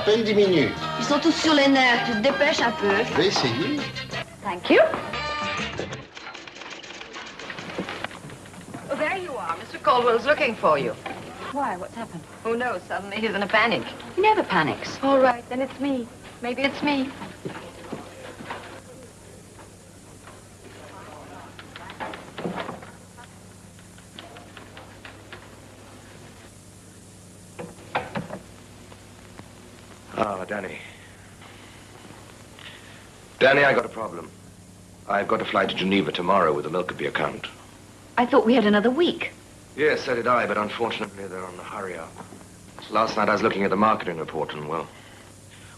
peine 10 minutes. Ils sont tous sur les nerfs, tu te dépêches un peu. Je vais essayer. Thank you. Oh, there you are. Mr. Caldwell's looking for you. Why? What's happened? Who knows? Suddenly he's in a panic. He never panics. All right, then it's me. Maybe it's me. Ah, Danny. Danny, I got a problem. I've got to fly to Geneva tomorrow with the Milkaby account. I thought we had another week. Yes, so did I, but unfortunately they're on the hurry up. Last night I was looking at the marketing report and, well,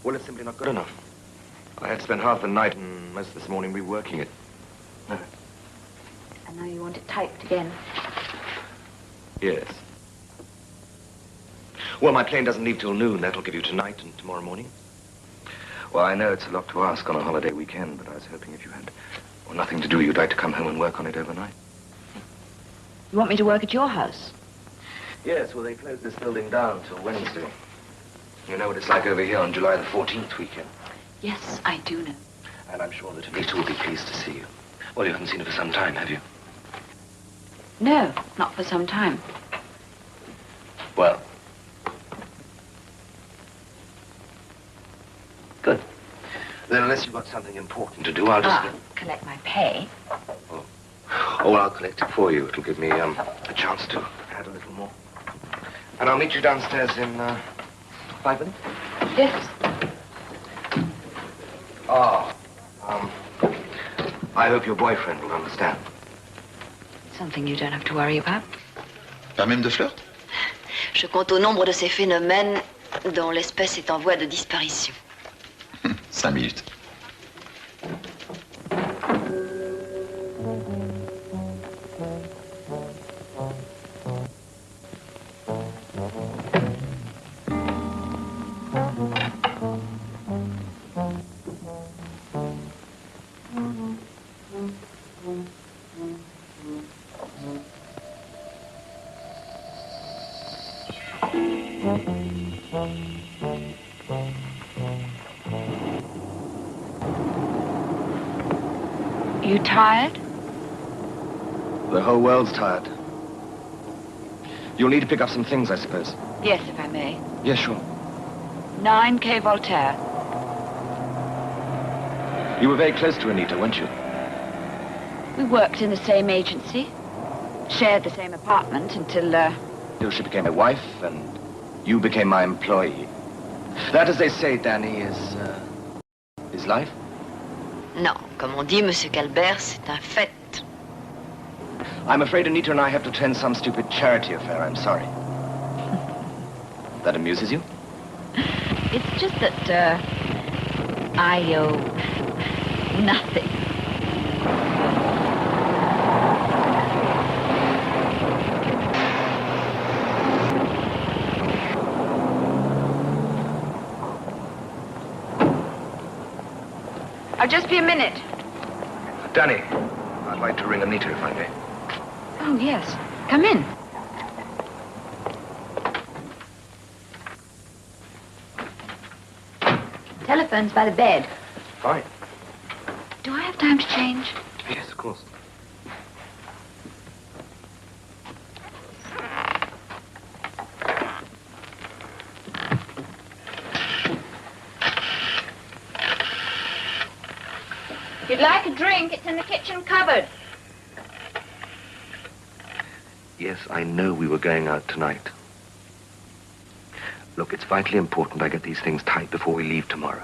it's simply not good enough. I had spent half the night and most of this morning reworking it. And now you want it typed again. Yes. Well, my plane doesn't leave till noon. That'll give you tonight and tomorrow morning. Well, I know it's a lot to ask on a holiday weekend, but I was hoping if you had nothing to do, you'd like to come home and work on it overnight. You want me to work at your house? Yes, well, they closed this building down till Wednesday. You know what it's like over here on July the 14th weekend. Yes, I do know. And I'm sure that Anita will be pleased to see you. Well, you haven't seen her for some time, have you? No, not for some time. Well. Good. Then unless you've got something important to do, I'll just... collect my pay. Oh, well, I'll collect it for you. It'll give me a chance to add a little more. And I'll meet you downstairs in 5 minutes? Yes. Oh, I hope your boyfriend will understand. Something you don't have to worry about. Pas même de flirt? Je compte au nombre de ces phénomènes dont l'espèce est en voie de disparition. 5 minutes. You tired? The whole world's tired. You'll need to pick up some things, I suppose. Yes, if I may. Yes, sure. 9 Quai Voltaire. You were very close to Anita, weren't you? We worked in the same agency. Shared the same apartment until, Till she became my wife and you became my employee. That, as they say, Danny, is life. Non, comme on dit, Monsieur Calbert, c'est un fait. I'm afraid Anita and I have to attend some stupid charity affair. I'm sorry. That amuses you? It's just that, I owe nothing. I'll just be a minute. Danny, I'd like to ring Anita if I may. Oh, yes. Come in. Telephone's by the bed. Fine. Do I have time to change? Yes, of course. If you'd like a drink, it's in the kitchen cupboard. Yes, I know we were going out tonight. Look, it's vitally important I get these things tight before we leave tomorrow.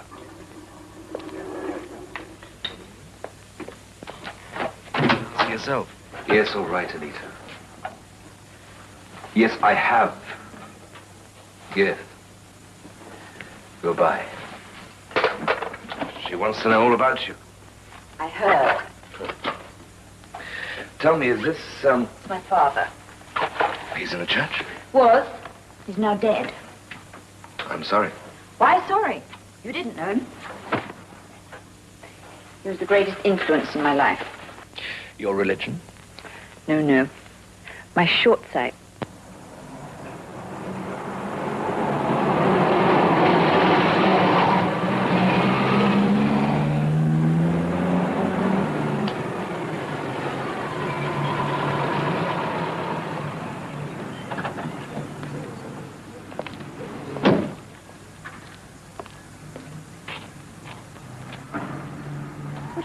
See yourself. Yes, all right, Anita. Yes, I have. Yes. Goodbye. She wants to know all about you. I heard. Tell me, is this, It's my father. He's in the church? Was. He's now dead. I'm sorry. Why sorry? You didn't know him. He was the greatest influence in my life. Your religion? No, no. My short sight.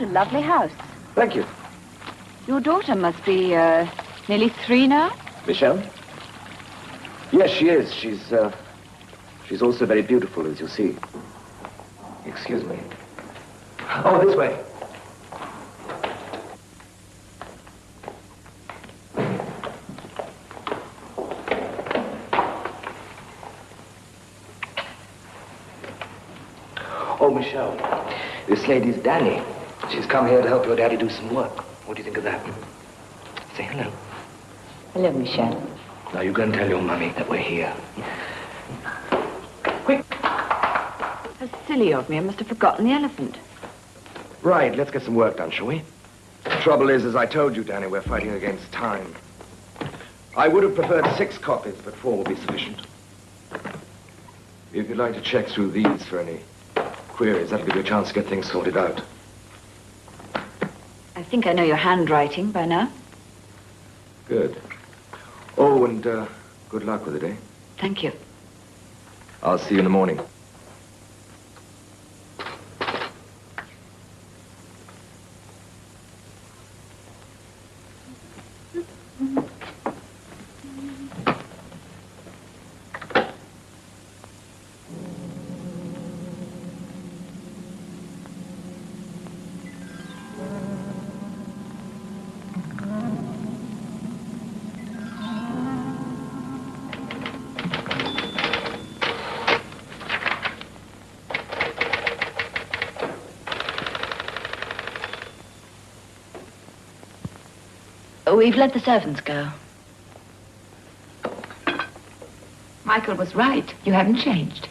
What a lovely house. Thank you. Your daughter must be nearly 3 now? Michelle? Yes, she is. She's also very beautiful, as you'll see. Excuse me. Oh, this way. Oh, Michelle, this lady's Danny. She's come here to help your daddy do some work. What do you think of that? Say hello. Hello, Michelle. Now you go and tell your mummy that we're here. Quick! How silly of me. I must have forgotten the elephant. Right, let's get some work done, shall we? The trouble is, as I told you, Danny, we're fighting against time. I would have preferred 6 copies, but 4 will be sufficient. If you'd like to check through these for any queries, that'll give you a chance to get things sorted out. I think I know your handwriting by now. Good. Oh, and good luck with it, eh? Thank you. I'll see you in the morning. We've let the servants go. Michael was right. You haven't changed.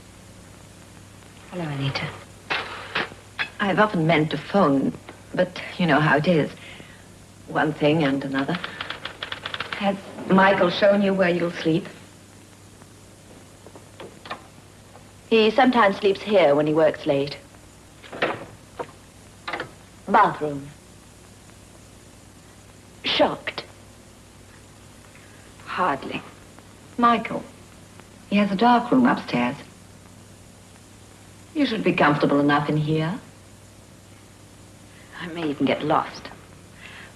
Hello, Anita. I've often meant to phone, but you know how it is. One thing and another. Has Michael shown you where you'll sleep? He sometimes sleeps here when he works late. Bathroom. Shocked? Hardly. Michael, he has a dark room upstairs. You should be comfortable enough in here. I may even get lost.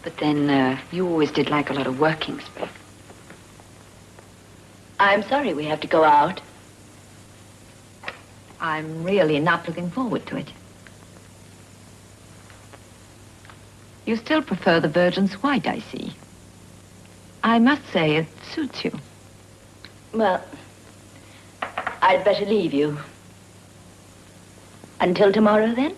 But then, you always did like a lot of working space. I'm sorry we have to go out. I'm really not looking forward to it. You still prefer the Virgin's white, I see. I must say it suits you. Well, I'd better leave you. Until tomorrow, then?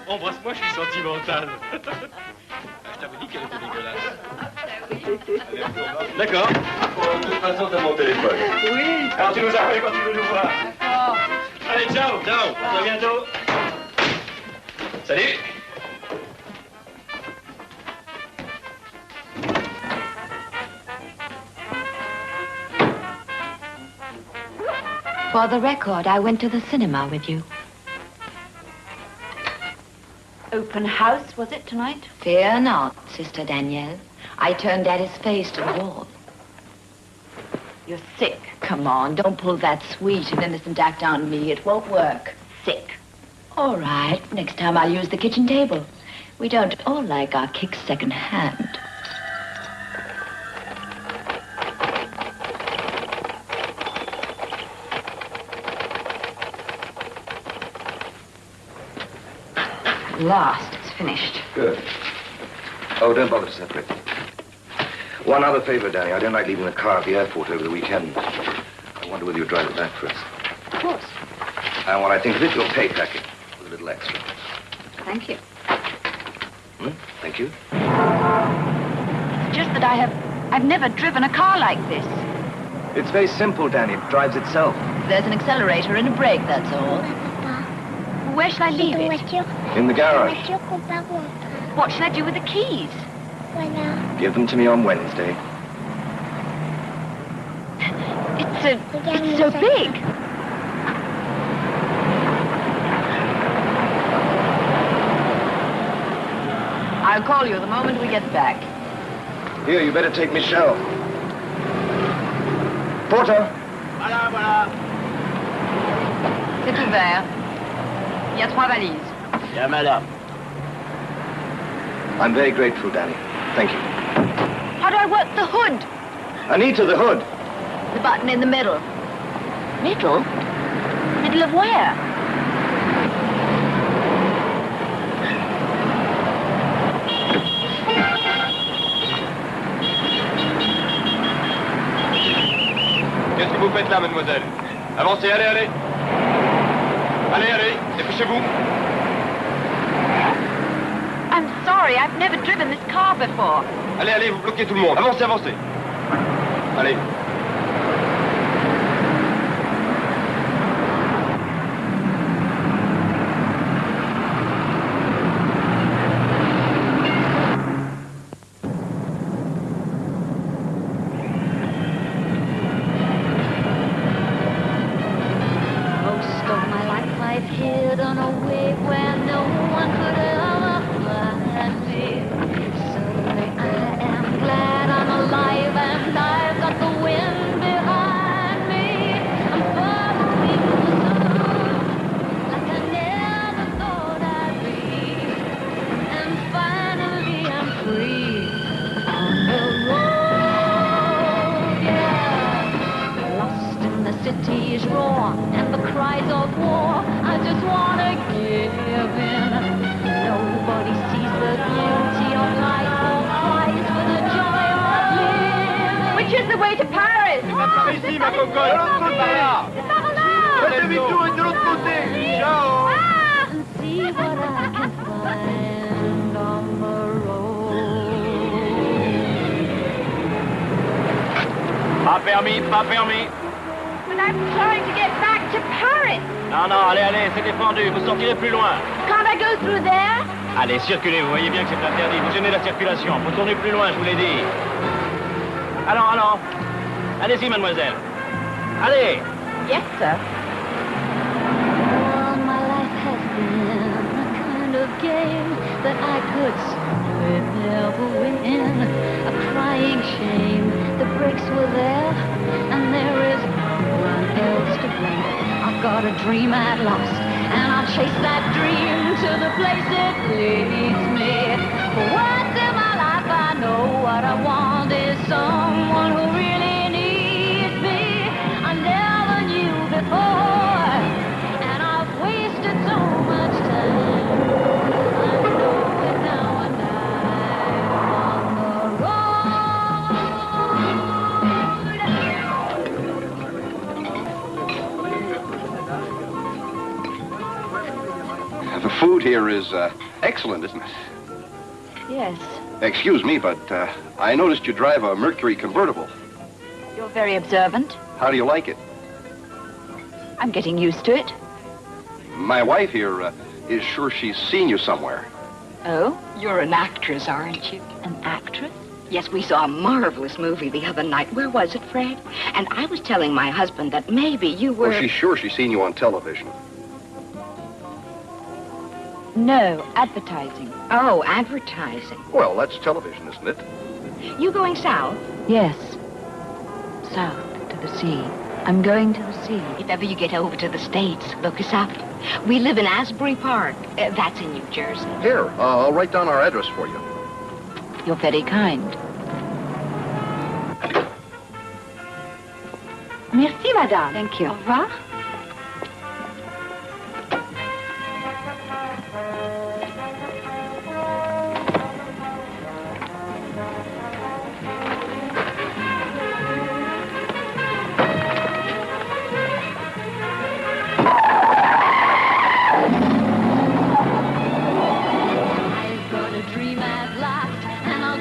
Embrasse-moi, je suis sentimental. Je t'avais dit qu'elle était dégueulasse. D'accord. De toute façon, t'as mon téléphone. Oui. Alors tu nous appelles quand tu veux nous voir. D'accord. Allez, ciao, ciao. À bientôt. Salut. For the record, I went to the cinema with you. Open house, was it, tonight? Fear not, Sister Danielle. I turned Daddy's face to the wall. You're sick. Come on, don't pull that sweet and innocent act on me. It won't work. Sick. All right, next time I'll use the kitchen table. We don't all like our kicks second-hand. At last, it's finished. Good. Oh, don't bother to separate. One other favor, Danny. I don't like leaving the car at the airport over the weekend. I wonder whether you'd drive it back for us. Of course. And when I think of it, your pay packet with a little extra. Thank you. Thank you. It's just that I've never driven a car like this. It's very simple, Danny. It drives itself. There's an accelerator and a brake, that's all. Where shall I leave it? In the garage. What shall I do with the keys? Give them to me on Wednesday. It's so big. I'll call you the moment we get back. Here, you better take Michelle. Porter. Voilà, voilà. C'est ouvert. Il y a 3 valises. Bien, madame. I'm very grateful, Danny. Thank you. How do I work the hood? Anita, the hood. The button in the middle. Middle? Middle of where? Qu'est-ce que vous faites là, mademoiselle? Avancez, allez, allez. Allez, allez, dépêchez-vous. I'm sorry, I've never driven this car before. Allez, allez, vous bloquez tout le monde. Avancez, avancez. Allez. Most of my life I've hidden away where no one could ever find me. Suddenly I am glad I'm alive and I've got the wind behind me. I'm following the sun like I never thought I'd be. And finally I'm free on the road, yeah. Lost in the city's roar and the cries of war. I just wanna give in. Nobody sees the beauty of life or cries for the joy of living. Which is the way to Paris? Par ici, ma cocotte. De l'autre côté. C'est par là. Faites demi-tour et de l'autre côté. Ciao. And see what I can find on the road. Pas permis, pas permis. But I'm trying to get back to Paris. Non, non, allez, allez, c'est défendu. Vous sortirez plus loin. Can't I go through there? Allez, circulez, vous voyez bien que c'est interdit. Vous gênez la circulation. Faut tourner plus loin, je vous l'ai dit. Allons, allons. Allez-y, mademoiselle. Allez. Yes, sir. All my life has been a kind of game that I could simply never win. A crying shame, the brakes were there, and there is no one else to blame. I've got a dream at last, and I'll chase that dream to the place it leads me. For once in my life, I know what I want is someone who really needs me. I never knew before, and I've wasted so much time. I know it now, and I'm on the The food here is excellent, isn't it? Yes. Excuse me, but I noticed you drive a Mercury convertible. You're very observant. How do you like it? I'm getting used to it. My wife here is sure she's seen you somewhere. Oh? You're an actress, aren't you? An actress? Yes, we saw a marvelous movie the other night. Where was it, Fred? And I was telling my husband that maybe you were... Well, she's sure she's seen you on television. No, advertising. Oh, advertising. Well, that's television, isn't it? You going south? Yes. South to The sea. I'm going to the sea. If ever you get over to the States, look us up. We live in Asbury Park. That's in New Jersey. Here, I'll write down our address for you. You're very kind. Merci, madame. Thank you. Au revoir.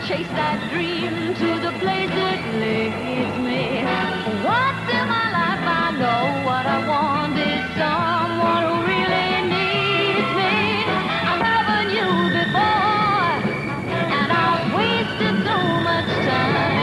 Chase that dream to the place it leads me. Once in my life I know what I want is someone who really needs me. I never knew before, and I've wasted so much time.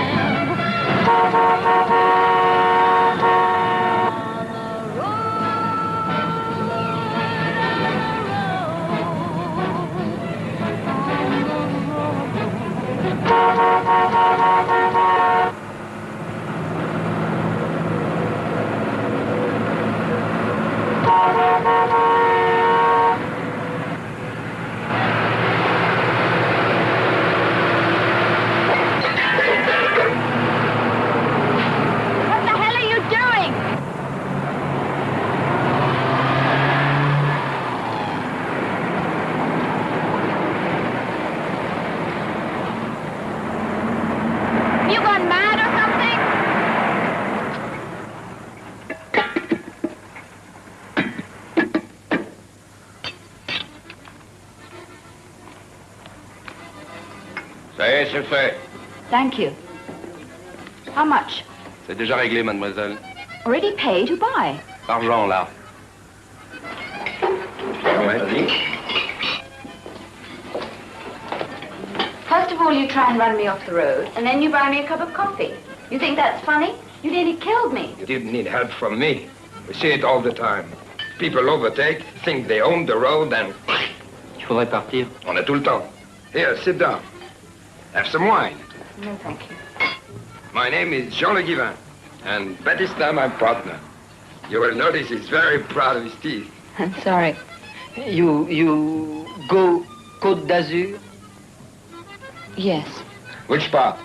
C'est fait. Thank you. How much? C'est déjà réglé, mademoiselle. Already paid? Who by? L'argent, là. First of all, you try and run me off the road, and then you buy me a cup of coffee. You think that's funny? You nearly killed me. You didn't need help from me. We see it all the time. People overtake, think they own the road, and... Il faudrait partir. On a tout le temps. Here, sit down. Have some wine. No, thank you. My name is Jean Le Guivin, and Batista, my partner. You will notice he's very proud of his teeth. I'm sorry. You go Côte d'Azur? Yes. Which part?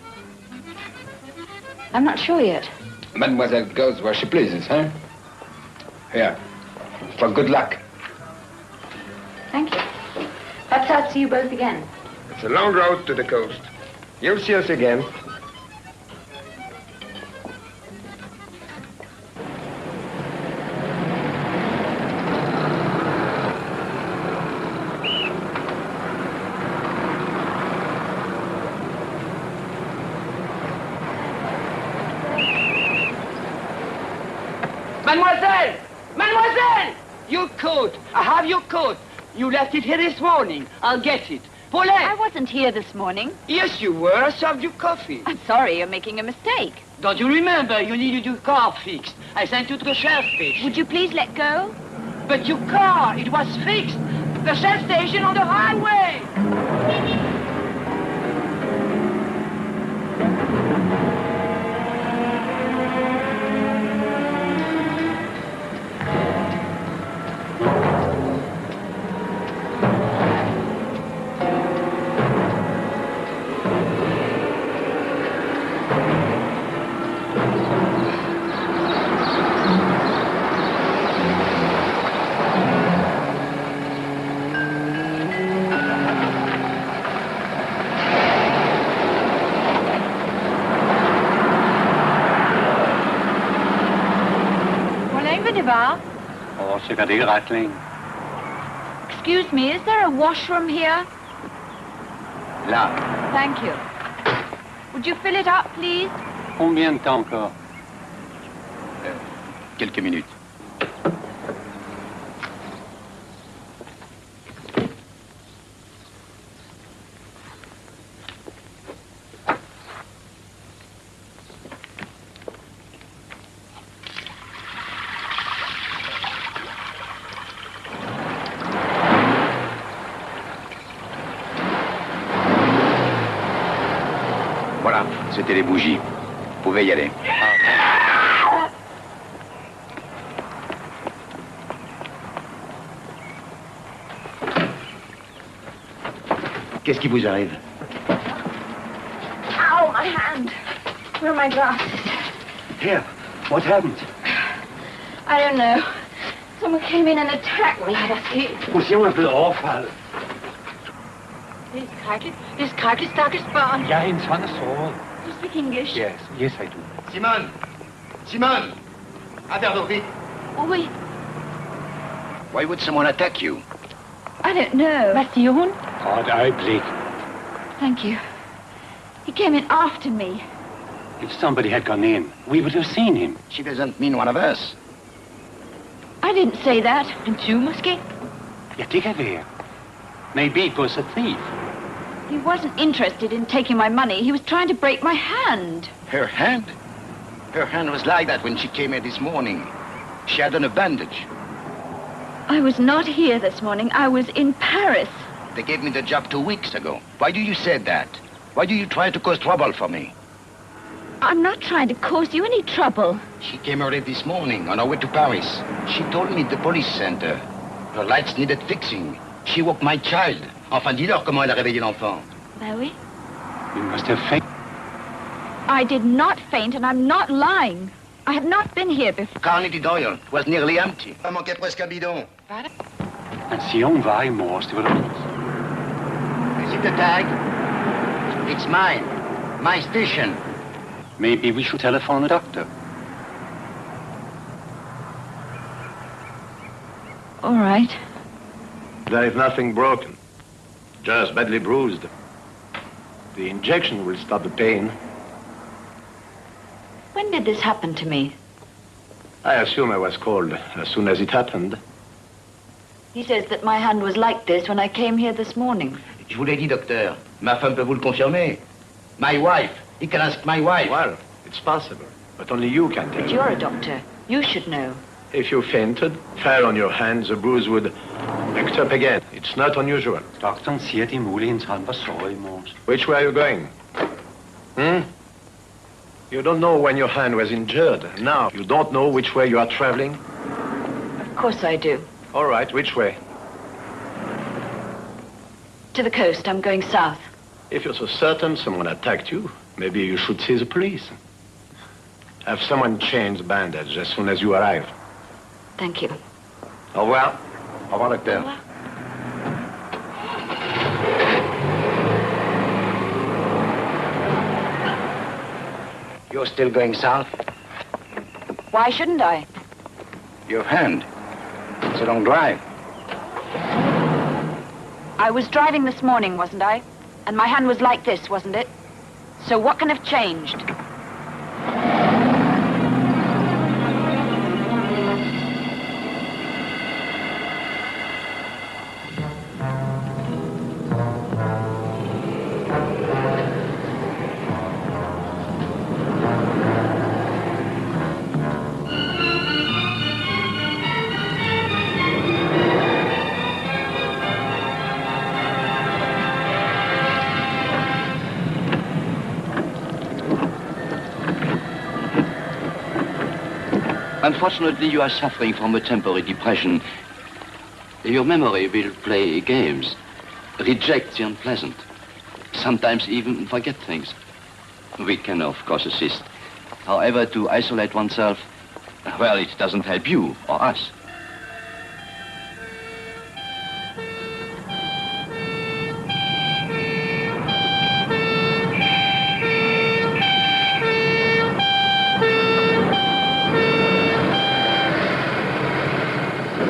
I'm not sure yet. Mademoiselle goes where she pleases, huh? Here. For good luck. Thank you. Perhaps I'll see you both again. It's a long road to the coast. You'll see us again. Mademoiselle! Mademoiselle! Your coat! I have your coat. You left it here this morning. I'll get it. Paulette! I wasn't here this morning. Yes, you were. I served you coffee. I'm sorry, you're making a mistake. Don't you remember? You needed your car fixed. I sent you to the Shell station. Would you please let go? But your car, it was fixed. The Shell station on the highway. Oh, c'est got it rattling. Excuse me, is there a washroom here? Là. Thank you. Would you fill it up, please? Combien de temps encore? Quelques minutes. Voilà, c'était les bougies. Vous pouvez y aller. Qu'est-ce qui vous arrive? Ow, my hand. Where are my glasses? Here. What happened? I don't know. Someone came in and attacked me. Position un peu overfald. Det er skrækkeligt. Det er skrækkeligt, stakkels børn. Ja, hendes hånd er såret. You speak English? Yes, I do. Simone! Simone! Un verre d'eau, vite. Oh, wait. Why would someone attack you? I don't know. Hvad siger hun? Et øjeblik. Thank you. He came in after me. If somebody had gone in, we would have seen him. She doesn't mean one of us. I didn't say that. En tyv, måske? Ja, det kan være. Maybe it was a thief. He wasn't interested in taking my money. He was trying to break my hand. Her hand? Her hand was like that when she came here this morning. She had on a bandage. I was not here this morning. I was in Paris. They gave me the job 2 weeks ago. Why do you say that? Why do you try to cause trouble for me? I'm not trying to cause you any trouble. She came early this morning on her way to Paris. She told me the police sent her. Her lights needed fixing. She woke my child. Enfin, dis-leur comment elle a réveillé l'enfant. Ben oui. You must have fainted. I did not faint, and I'm not lying. I have not been here before. Carnegie Doyle was nearly empty. Il manquait presque un bidon. En Sion var I morges, det var der. Is it the tag? It's mine. My station. Maybe we should telephone a doctor. All right. There is nothing broken, just badly bruised. The injection will stop the pain. When did this happen to me? I assume I was called as soon as it happened. He says that my hand was like this when I came here this morning. Je vous l'ai dit, docteur. Ma femme peut vous le confirmer. My wife. You can ask my wife. Well, it's possible, but only you can tell. But you're a doctor. You should know. If you fainted, fell on your hand, the bruise would act up again. It's not unusual. Doktoren siger, det er muligt, hendes hånd var såret i morges. Which way are you going? You don't know when your hand was injured. Now, you don't know which way you are traveling? Of course I do. All right, which way? To the coast. I'm going south. If you're so certain someone attacked you, maybe you should see the police. Have someone change the bandage as soon as you arrive. Thank you. Au revoir. Au revoir, docteur. Au revoir. You're still going south? Why shouldn't I? Your hand. It's a long drive. I was driving this morning, wasn't I? And my hand was like this, wasn't it? So what can have changed? Unfortunately, you are suffering from a temporary depression. Your memory will play games, reject the unpleasant, sometimes even forget things. We can, of course, assist. However, to isolate oneself, well, it doesn't help you or us.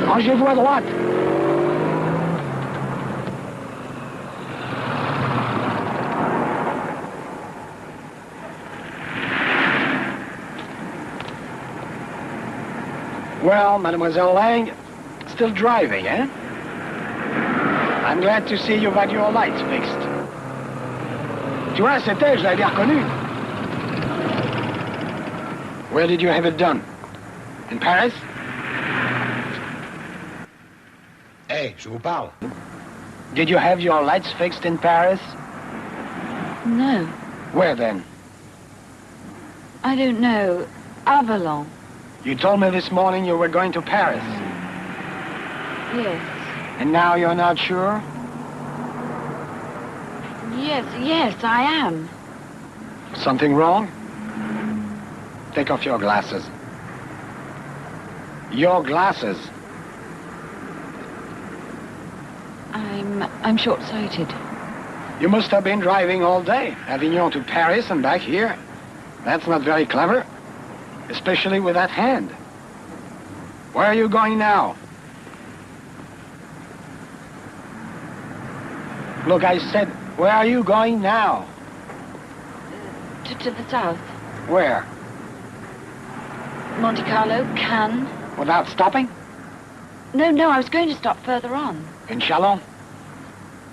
Rangez-vous à droite. Well, Mademoiselle Lang, still driving, eh? I'm glad to see you've had your lights fixed. Tu vois, c'était, je l'avais reconnu. Where did you have it done? In Paris? Hey, je vous parle. Did you have your lights fixed in Paris? No. Where then? I don't know. Avalon. You told me this morning you were going to Paris. Yes. And now you're not sure? Yes, I am. Something wrong? Take off your glasses. Your glasses. I'm short-sighted. You must have been driving all day, Avignon to Paris and back here. That's not very clever, especially with that hand. Where are you going now? Look, I said, where are you going now? To the south. Where? Monte Carlo, Cannes. Without stopping? No, I was going to stop further on. In Chalon?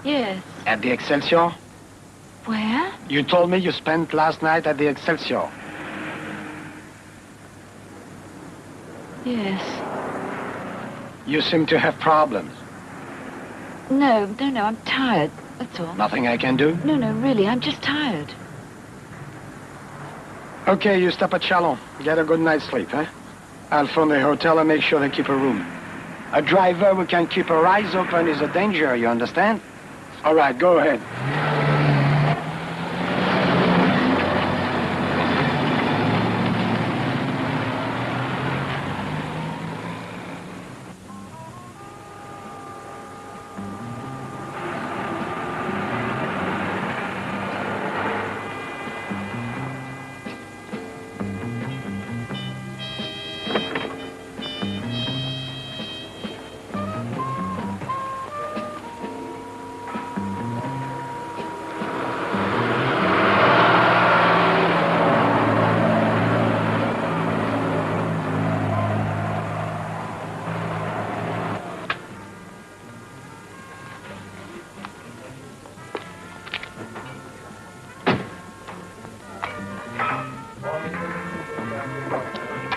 Yes. At the Excelsior? Where? You told me you spent last night at the Excelsior. Yes. You seem to have problems. No, I'm tired, that's all. Nothing I can do? No, really, I'm just tired. Okay, you stop at Chalon. Get a good night's sleep, eh? I'll phone the hotel and make sure they keep a room. A driver who can keep her eyes open is a danger, you understand? All right, go ahead.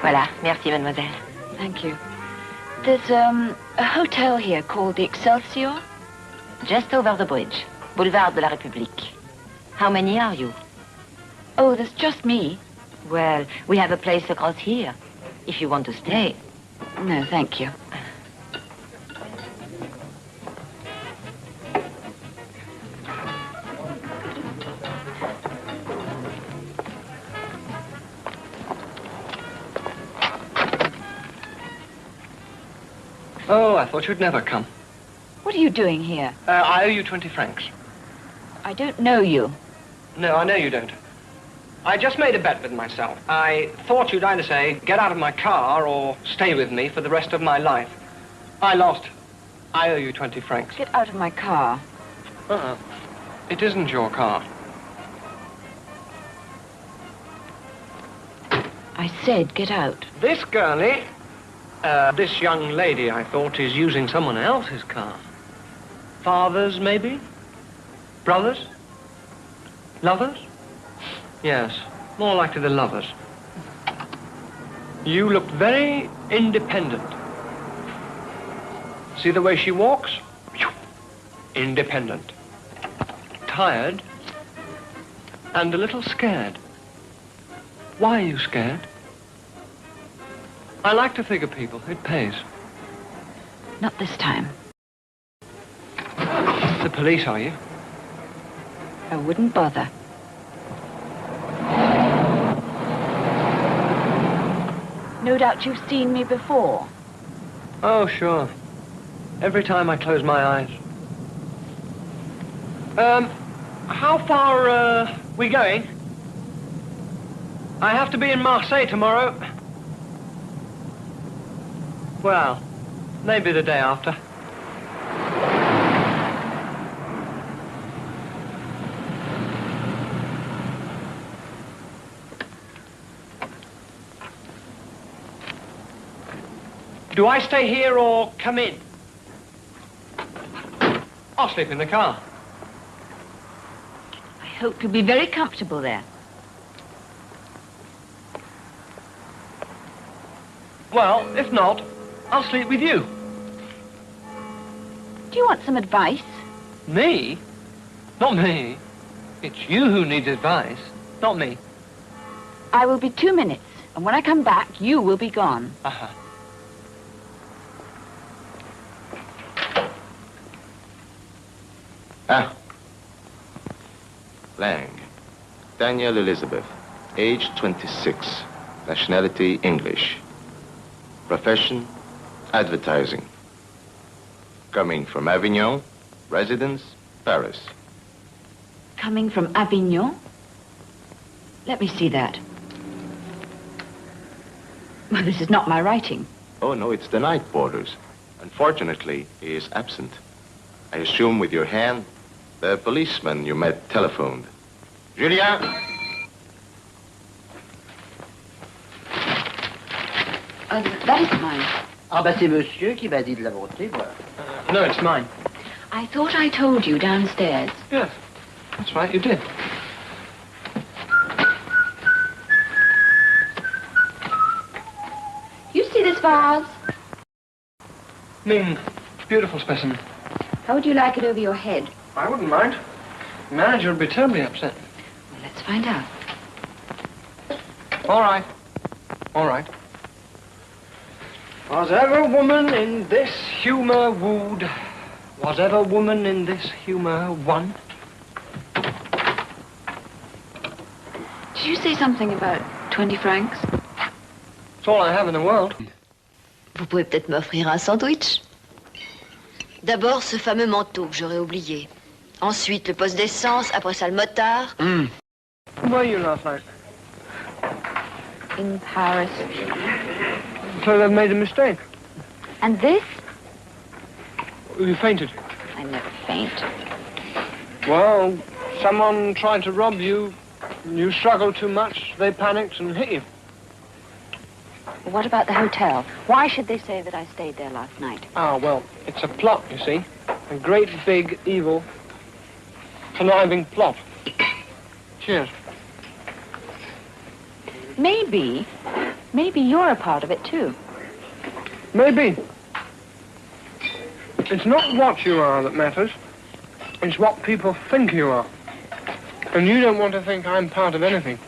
Voilà, merci, mademoiselle. Thank you. There's a hotel here called the Excelsior. Just over the bridge, Boulevard de la République. How many are you? Oh, there's just me. Well, we have a place across here, if you want to stay. No, thank you. Oh, I thought you'd never come. What are you doing here? I owe you 20 francs. I don't know you. No, I know you don't. I just made a bet with myself. I thought you'd either say, get out of my car or stay with me for the rest of my life. I lost. I owe you 20 francs. Get out of my car. It isn't your car. I said get out. This girlie, this young lady, I thought, is using someone else's car. Fathers, maybe? Brothers? Lovers? Yes, more likely the lovers. You looked very independent. See the way she walks? Independent. Tired and a little scared. Why are you scared? I like to figure people. It pays. Not this time. The police, are you? I wouldn't bother. No doubt you've seen me before. Oh, sure. Every time I close my eyes. How far are we going? I have to be in Marseille tomorrow. Well, maybe the day after. Do I stay here or come in? I'll sleep in the car. I hope you'll be very comfortable there. Well, if not, I'll sleep with you. Do you want some advice? Me? Not me. It's you who needs advice, not me. I will be 2 minutes, and when I come back, you will be gone. Uh-huh. Lang. Daniel Elizabeth. Age 26. Nationality English. Profession advertising. Coming from Avignon. Residence Paris. Coming from Avignon? Let me see that. Well, this is not my writing. Oh, no, it's the night porter's. Unfortunately, he is absent. I assume with your hand, the policeman you met telephoned. Julien! That is mine. Ah, bah, c'est monsieur qui m'a dit de la montrer, voilà. No, it's mine. I thought I told you downstairs. Yes, that's right, you did. You see this vase? Ming, beautiful specimen. How would you like it over your head? I wouldn't mind. The manager would be terribly upset. Well, let's find out. All right. All right. Was ever woman in this humour wooed? Was ever woman in this humour won? Did you say something about 20 francs? It's all I have in the world. Vous pouvez peut-être m'offrir un sandwich. D'abord, ce fameux manteau que j'aurais oublié. Ensuite, le poste d'essence, après ça, le motard. Where were you last night? In Paris. So they've made a mistake. And this? You fainted. I never faint. Well, someone tried to rob you. You struggled too much. They panicked and hit you. What about the hotel? Why should they say that I stayed there last night? Ah, well, it's a plot, you see. A great, big, evil, conniving plot. Cheers. Maybe you're a part of it, too. Maybe. It's not what you are that matters. It's what people think you are. And you don't want to think I'm part of anything,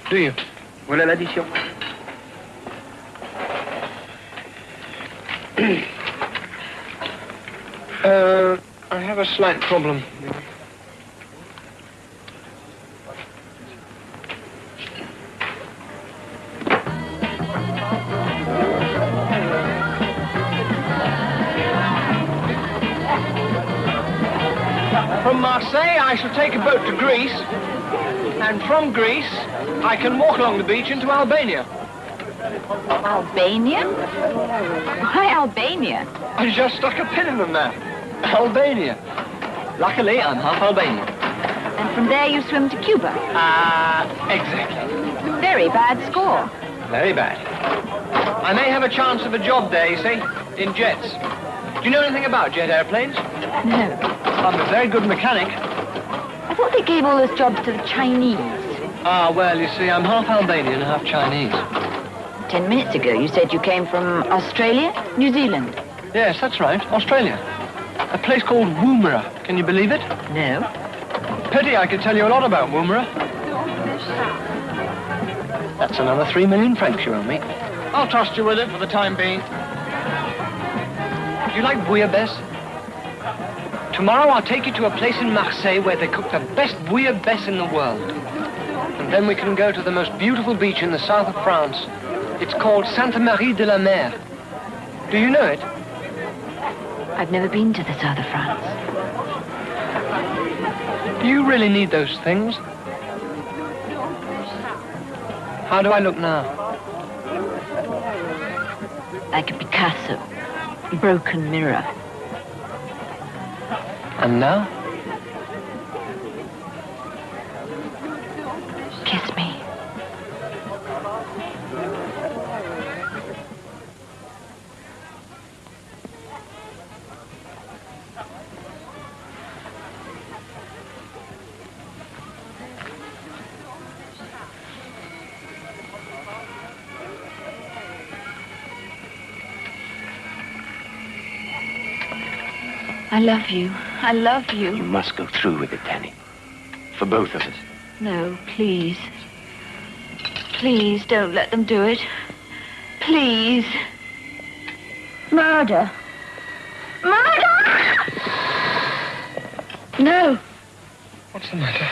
do you? Voilà l'addition. I have a slight problem. From Marseille, I shall take a boat to Greece, and from Greece, I can walk along the beach into Albania. Albania? Why Albania? I just stuck a pin in them there. Albania. Luckily, I'm half Albanian. And from there you swim to Cuba? Exactly. Very bad score. Very bad. I may have a chance of a job there, you see, in jets. Do you know anything about jet airplanes? No. I'm a very good mechanic. I thought they gave all those jobs to the Chinese. Ah, well, you see, I'm half Albanian and half Chinese. 10 minutes ago, you said you came from Australia, New Zealand. Yes, that's right, Australia. A place called Woomera. Can you believe it? No. Pity I could tell you a lot about Woomera. That's another 3 million francs you owe me. I'll trust you with it for the time being. Do you like bouillabaisse? Tomorrow I'll take you to a place in Marseille where they cook the best bouillabaisse in the world. And then we can go to the most beautiful beach in the south of France. It's called Sainte Marie de la Mer. Do you know it? I've never been to the south of France. Do you really need those things? How do I look now? Like a Picasso. Broken mirror. And now? Kiss me. I love you. I love you. You must go through with it, Danny. For both of us. No, please. Please don't let them do it. Please. Murder. Murder! No. What's the matter?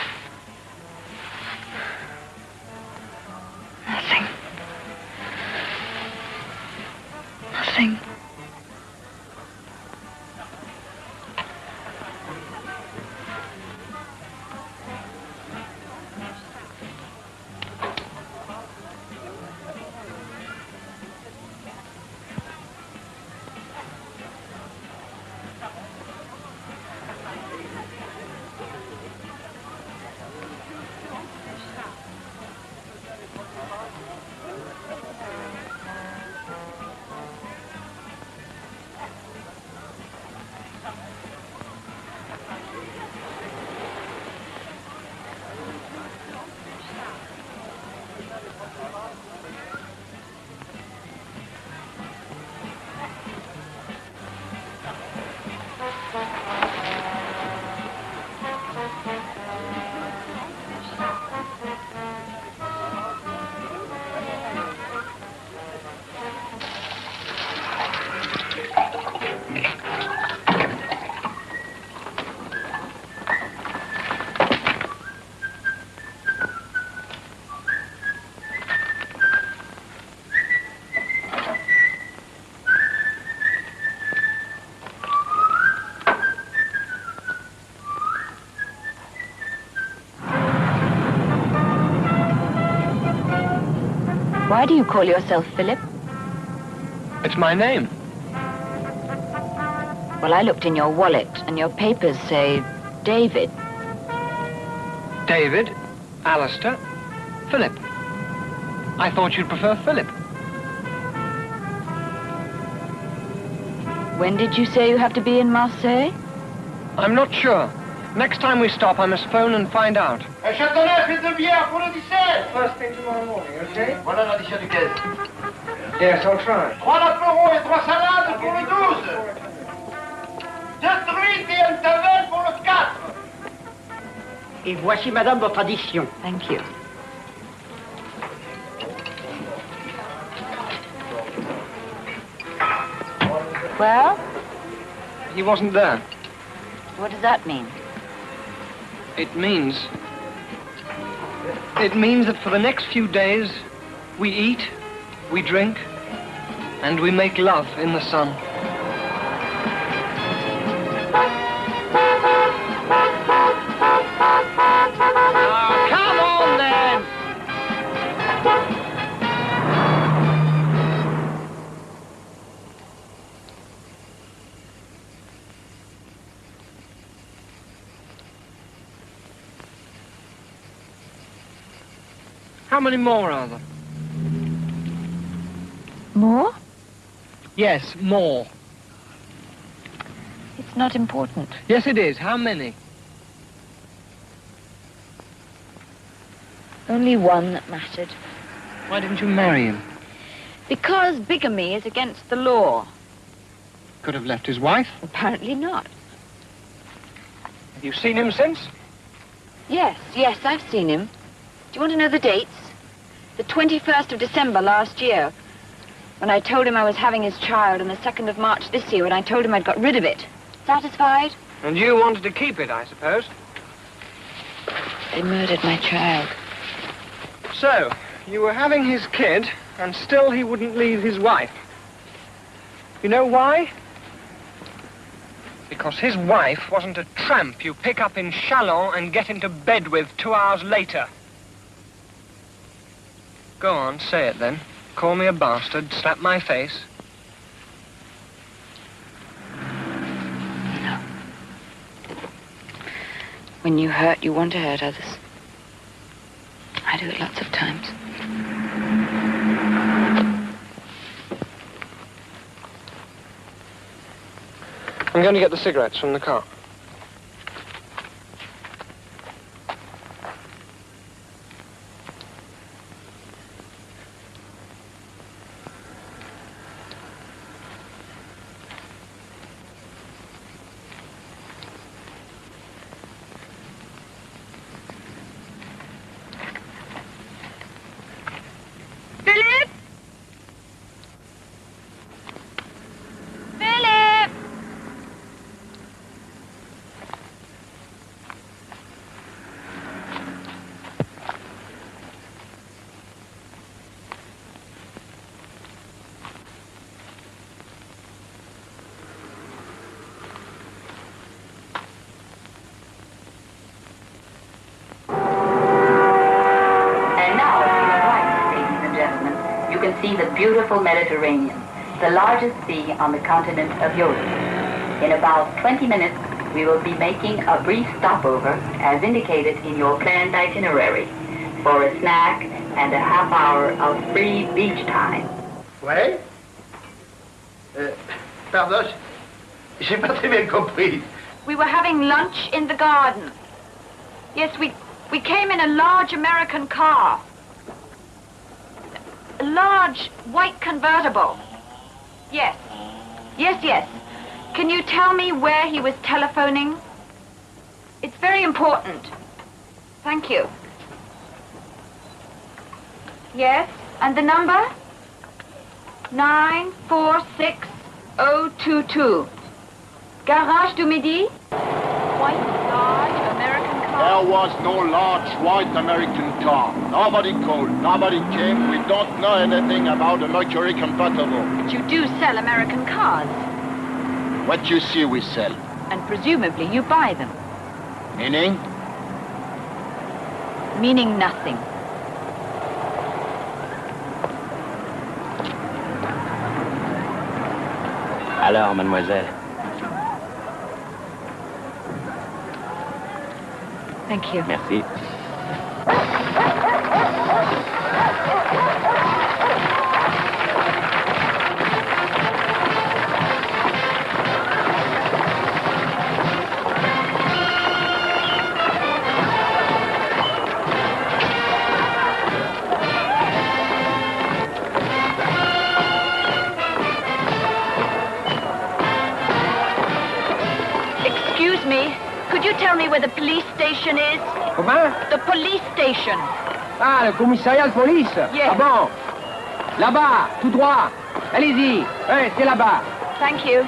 nothing. Why do you call yourself Philip? It's my name. Well, I looked in your wallet, and your papers say David. David, Alistair, Philip. I thought you'd prefer Philip. When did you say you have to be in Marseille? I'm not sure. Next time we stop, I must phone and find out. Châteauneuf et de bière pour le 17. First thing tomorrow morning, okay? Voilà l'addition du 15. Yes, I'll try. 3 apéros et 3 salades pour le 12. 2 truites et un tavel pour le 4. Et voici, madame, votre addition. Thank you. Well? He wasn't there. What does that mean? It means that for the next few days, we eat, we drink, and we make love in the sun. Ah, come on then! How many more are there? More? Yes, more. It's not important. Yes, it is. How many? Only one that mattered. Why didn't you marry him? Because bigamy is against the law. Could have left his wife. Apparently not. Have you seen him since? Yes, I've seen him. Do you want to know the dates? The 21st of December last year, when I told him I was having his child, and the 2nd of March this year, when I told him I'd got rid of it. Satisfied? And you wanted to keep it, I suppose? They murdered my child. So, you were having his kid, and still he wouldn't leave his wife. You know why? Because his wife wasn't a tramp you pick up in Chalon and get into bed with 2 hours later. Go on, say it then. Call me a bastard, slap my face. No. When you hurt, you want to hurt others. I do it lots of times. I'm going to get the cigarettes from the car. Philip! Philip! can see the beautiful Mediterranean, the largest sea on the continent of Europe. In about 20 minutes, we will be making a brief stopover, as indicated in your planned itinerary, for a snack and a half hour of free beach time. Ouais? Pardon, j'ai pas très bien compris. We were having lunch in the garden. Yes, we came in a large American car. A large white convertible. Yes. Yes. Can you tell me where he was telephoning? It's very important. Thank you. Yes, and the number? 946022. Garage du Midi? White, large American car. There was no large white American car. Nobody called, nobody came. We don't know anything about the Mercury convertible. But you do sell American cars. What you see, we sell. And presumably you buy them. Meaning? Meaning nothing. Alors, mademoiselle. Thank you. Merci. Excuse me, could you tell me where the police station is? Comment? The police station. Ah, le commissariat de police? Yes. Ah bon? Là-bas, tout droit. Allez-y. Ouais, c'est là-bas. Thank you.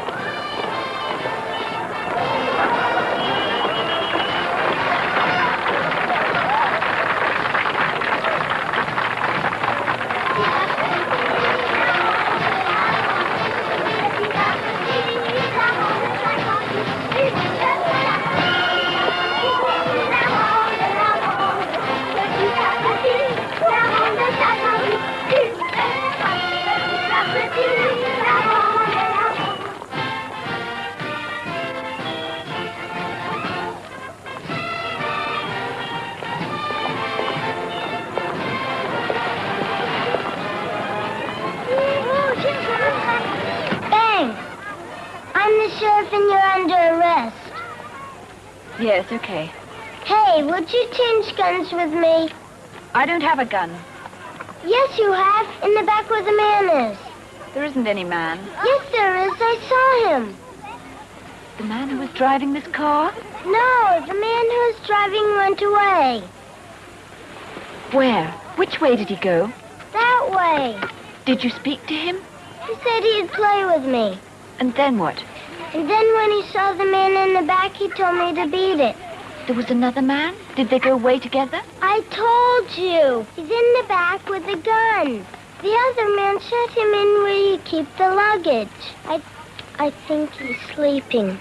Bang! I'm the sheriff and you're under arrest. Yes, okay. Hey, would you change guns with me? I don't have a gun. Yes, you have. In the back where the man is. There isn't any man. Yes, there is. I saw him. The man who was driving this car? No, the man who was driving went away. Where? Which way did he go? That way. Did you speak to him? He said he'd play with me. And then what? And then when he saw the man in the back, he told me to beat it. There was another man? Did they go away together? I told you. He's in the back with a gun. The other man shut him in where you keep the luggage. I think he's sleeping.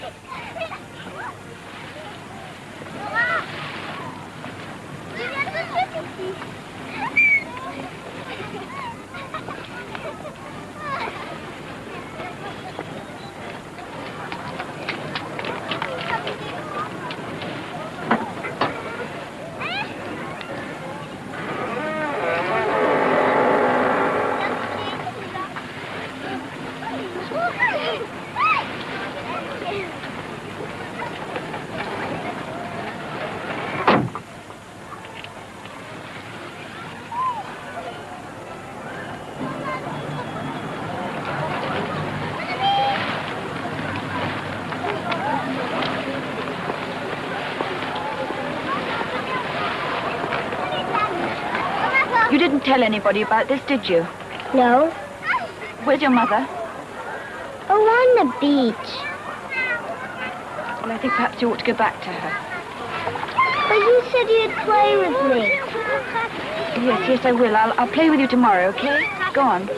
You didn't tell anybody about this, did you? No. Where's your mother? Oh, on the beach. Well, I think perhaps you ought to go back to her. But you said you'd play with me. Yes, I will. I'll play with you tomorrow, okay? Go on.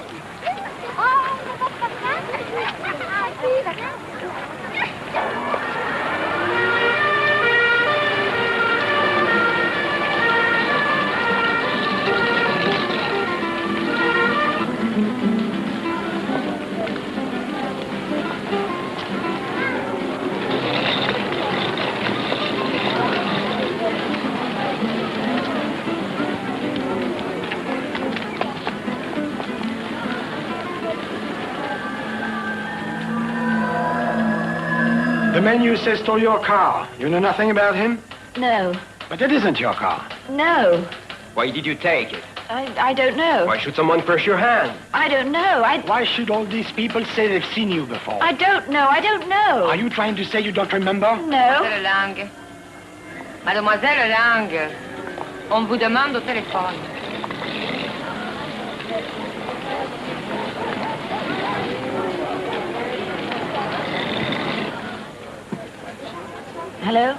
The man you say stole your car. You know nothing about him? No. But it isn't your car. No. Why did you take it? I don't know. Why should someone press your hand? I don't know. Why should all these people say they've seen you before? I don't know. I don't know. Are you trying to say you don't remember? No. Mademoiselle Lang. Mademoiselle Lang. On vous demande au téléphone. Hello?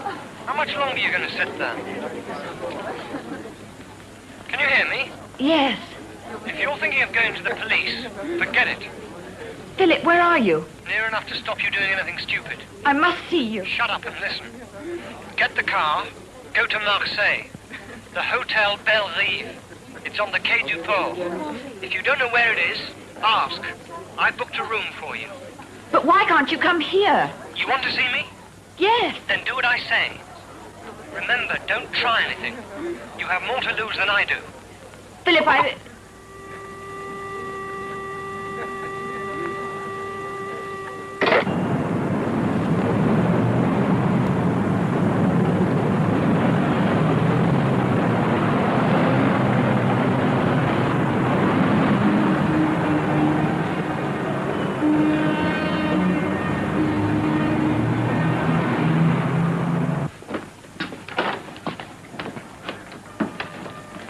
How much longer are you going to sit there? Can you hear me? Yes. If you're thinking of going to the police, forget it. Philip, where are you? Near enough to stop you doing anything stupid. I must see you. Shut up and listen. Get the car, go to Marseille. The Hotel Belle Rive. It's on the Quai du Port. If you don't know where it is, ask. I booked a room for you. But why can't you come here? You want to see me? Yes. Then do what I say. Remember, don't try anything. You have more to lose than I do. Philip, I...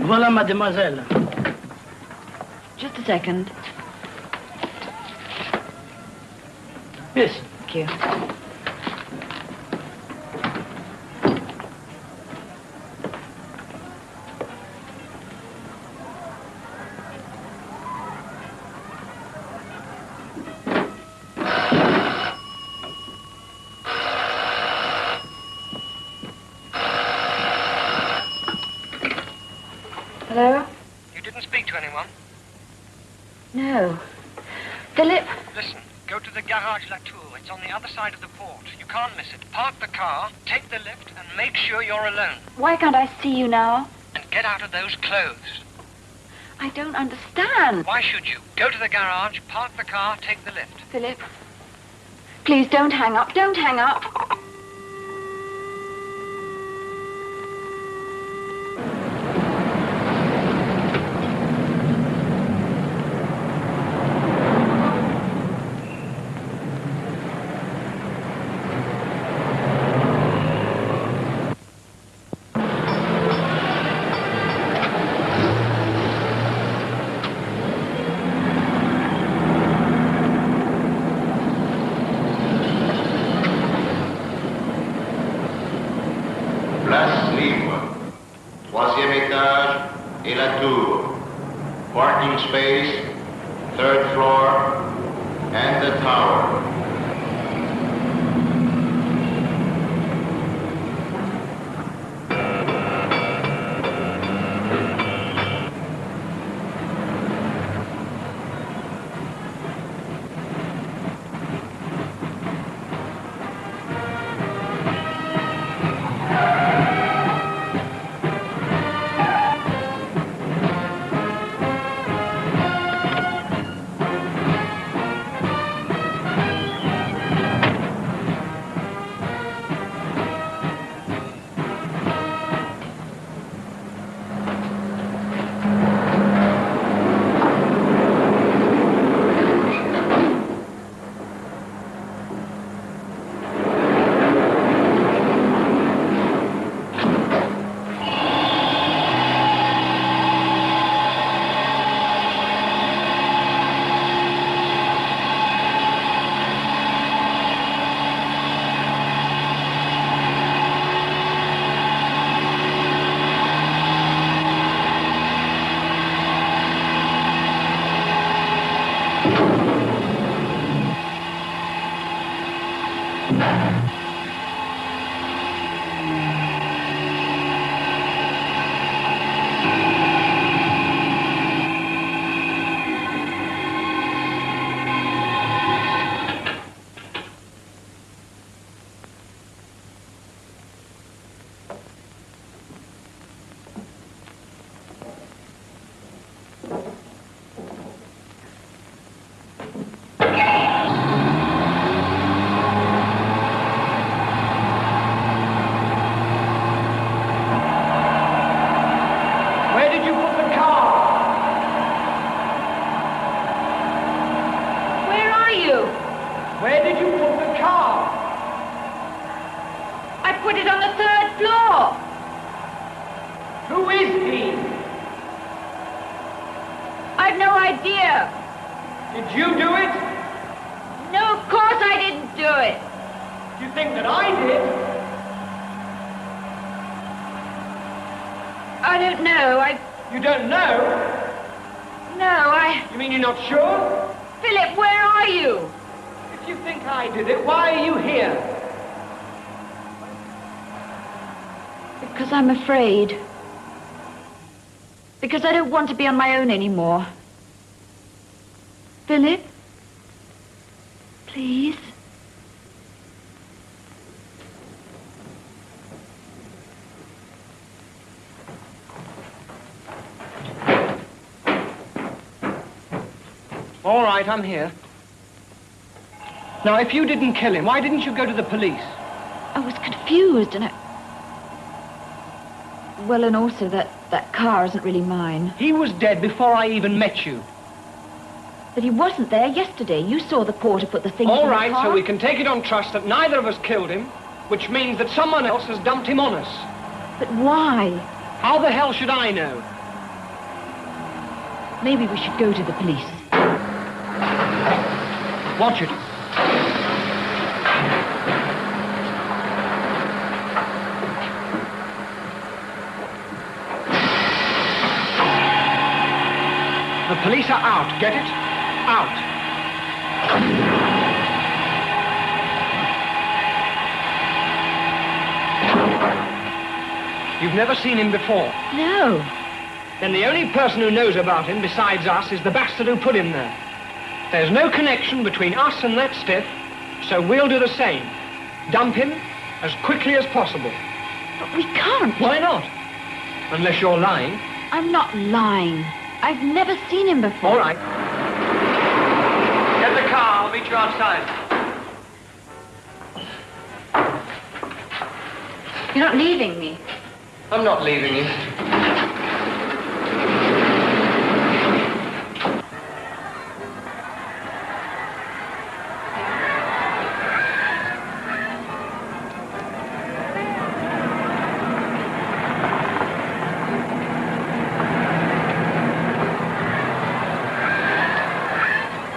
Voilà, mademoiselle. Just a second. Yes. Thank you. Hello? You didn't speak to anyone? No. Philip? Listen, go to the Garage La Tour. It's on the other side of the port. You can't miss it. Park the car, take the lift, and make sure you're alone. Why can't I see you now? And get out of those clothes. I don't understand. Why should you? Go to the garage, park the car, take the lift. Philip, please don't hang up. Don't hang up. Place libre. Troisième étage et la tour. Parking space, third floor, and the tower. had no idea. Did you do it? No, of course I didn't do it. Do you think that I did? I don't know. You don't know? No, You mean you're not sure? Philip, where are you? If you think I did it, why are you here? Because I'm afraid. Because I don't want to be on my own anymore. Philip? Please? All right, I'm here. Now, if you didn't kill him, why didn't you go to the police? I was confused and Well, and also that car isn't really mine. He was dead before I even met you. But he wasn't there yesterday. You saw the porter put the things in the All right, car. so we can take it on trust that neither of us killed him, which means that someone else has dumped him on us. But why? How the hell should I know? Maybe we should go to the police. Watch it. The police are out, get it? Out. You've never seen him before? No. Then the only person who knows about him besides us is the bastard who put him there. There's no connection between us and that stiff, so we'll do the same. Dump him as quickly as possible. But we can't. Why not? Unless you're lying. I'm not lying. I've never seen him before. All right. Get the car. I'll meet you outside. You're not leaving me. I'm not leaving you.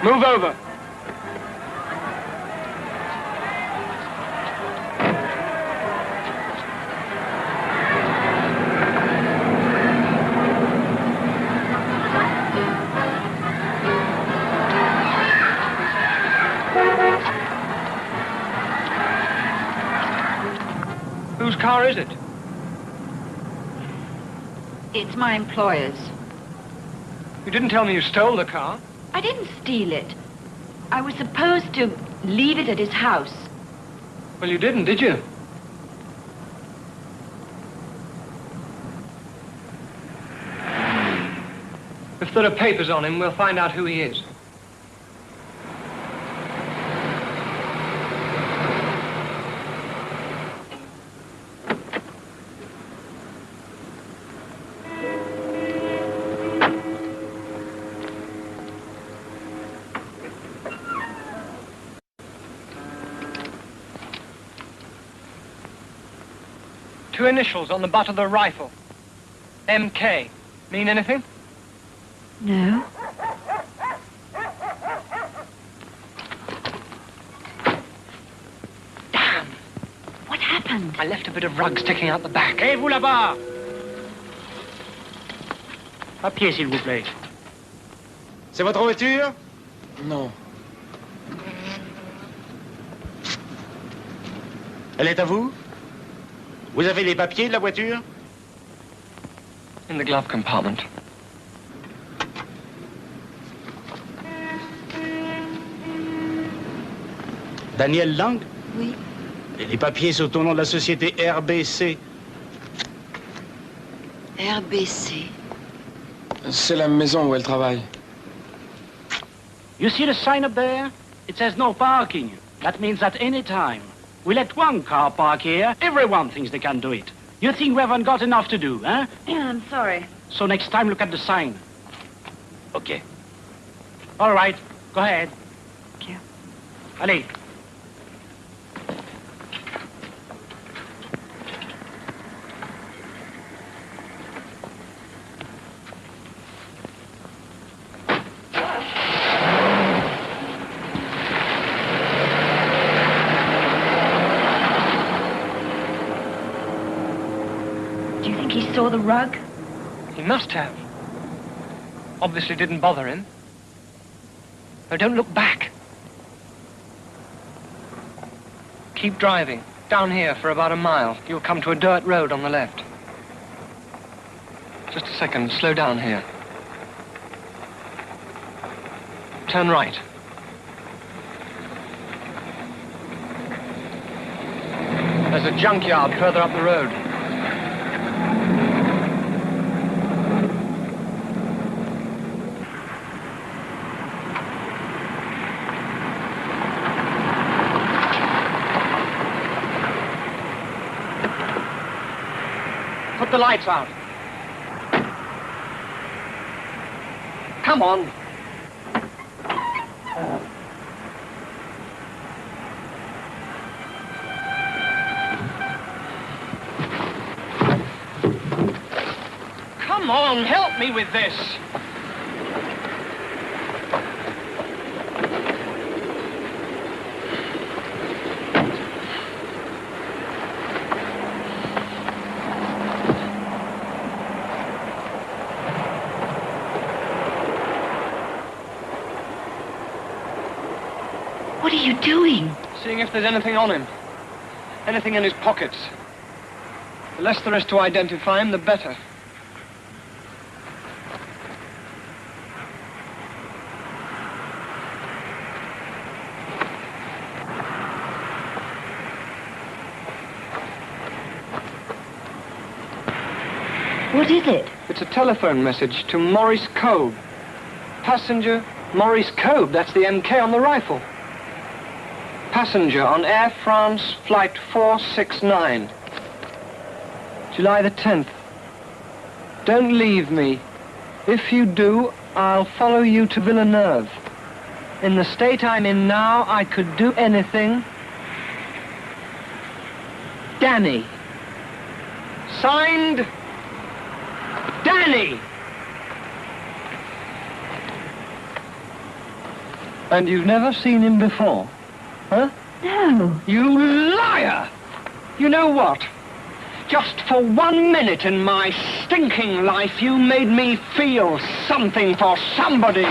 Move over. Whose car is it? It's my employer's. You didn't tell me you stole the car. I didn't steal it. I was supposed to leave it at his house. Well, you didn't, did you? If there are papers on him, we'll find out who he is. Two initials on the butt of the rifle. MK. Mean anything? No. Damn. What happened? I left a bit of rug sticking out the back. Et vous là-bas? Papier, s'il vous plaît. C'est votre voiture? Non. Elle est à vous? Vous avez les papiers de la voiture? In the glove compartment. Daniel Lang? Oui. Et les papiers sont au nom de la société RBC. RBC. C'est la maison où elle travaille. You see the sign up there? It says no parking. That means that any time we let one car park here, everyone thinks they can do it. You think we haven't got enough to do, huh? Yeah, I'm sorry. So next time, look at the sign. Okay. All right, go ahead. Thank you. Allez. saw the rug? He must have. Obviously didn't bother him. No, don't look back. Keep driving. Down here for about a mile. You'll come to a dirt road on the left. Just a second. Slow down here. Turn right. There's a junkyard further up the road. Put the lights out. Come on. Come on, help me with this. What are you doing? Seeing if there's anything on him. Anything in his pockets. The less there is to identify him, the better. What is it? It's a telephone message to Maurice Kolb. Passenger Maurice Kolb. That's the MK on the rifle. Passenger on Air France Flight 469. July the 10th. Don't leave me. If you do, I'll follow you to Villeneuve. In the state I'm in now, I could do anything. Danny. Signed, Danny. And you've never seen him before, huh? No. You liar! You know what? Just for 1 minute in my stinking life, you made me feel something for somebody.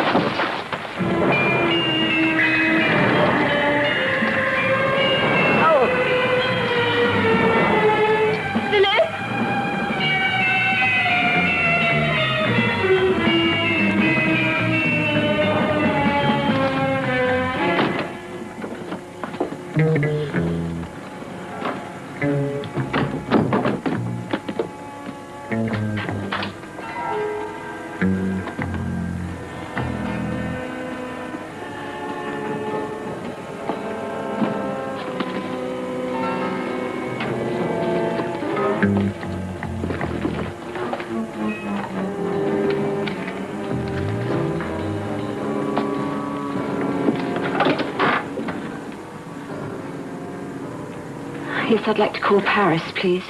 Yes, I'd like to call Paris, please.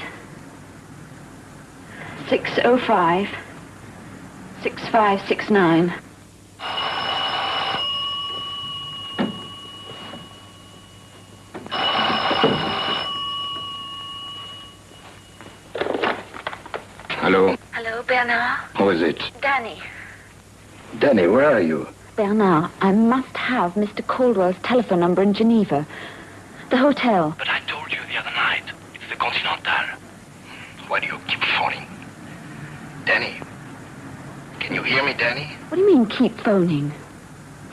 605 6569. Hello? Hello, Bernard? Who is it? Danny. Danny, where are you? Bernard, I must have Mr. Caldwell's telephone number in Geneva. The hotel. But I told you the other night. It's the Continental. Why do you keep phoning? Danny? Can you hear me, Danny? What do you mean, keep phoning?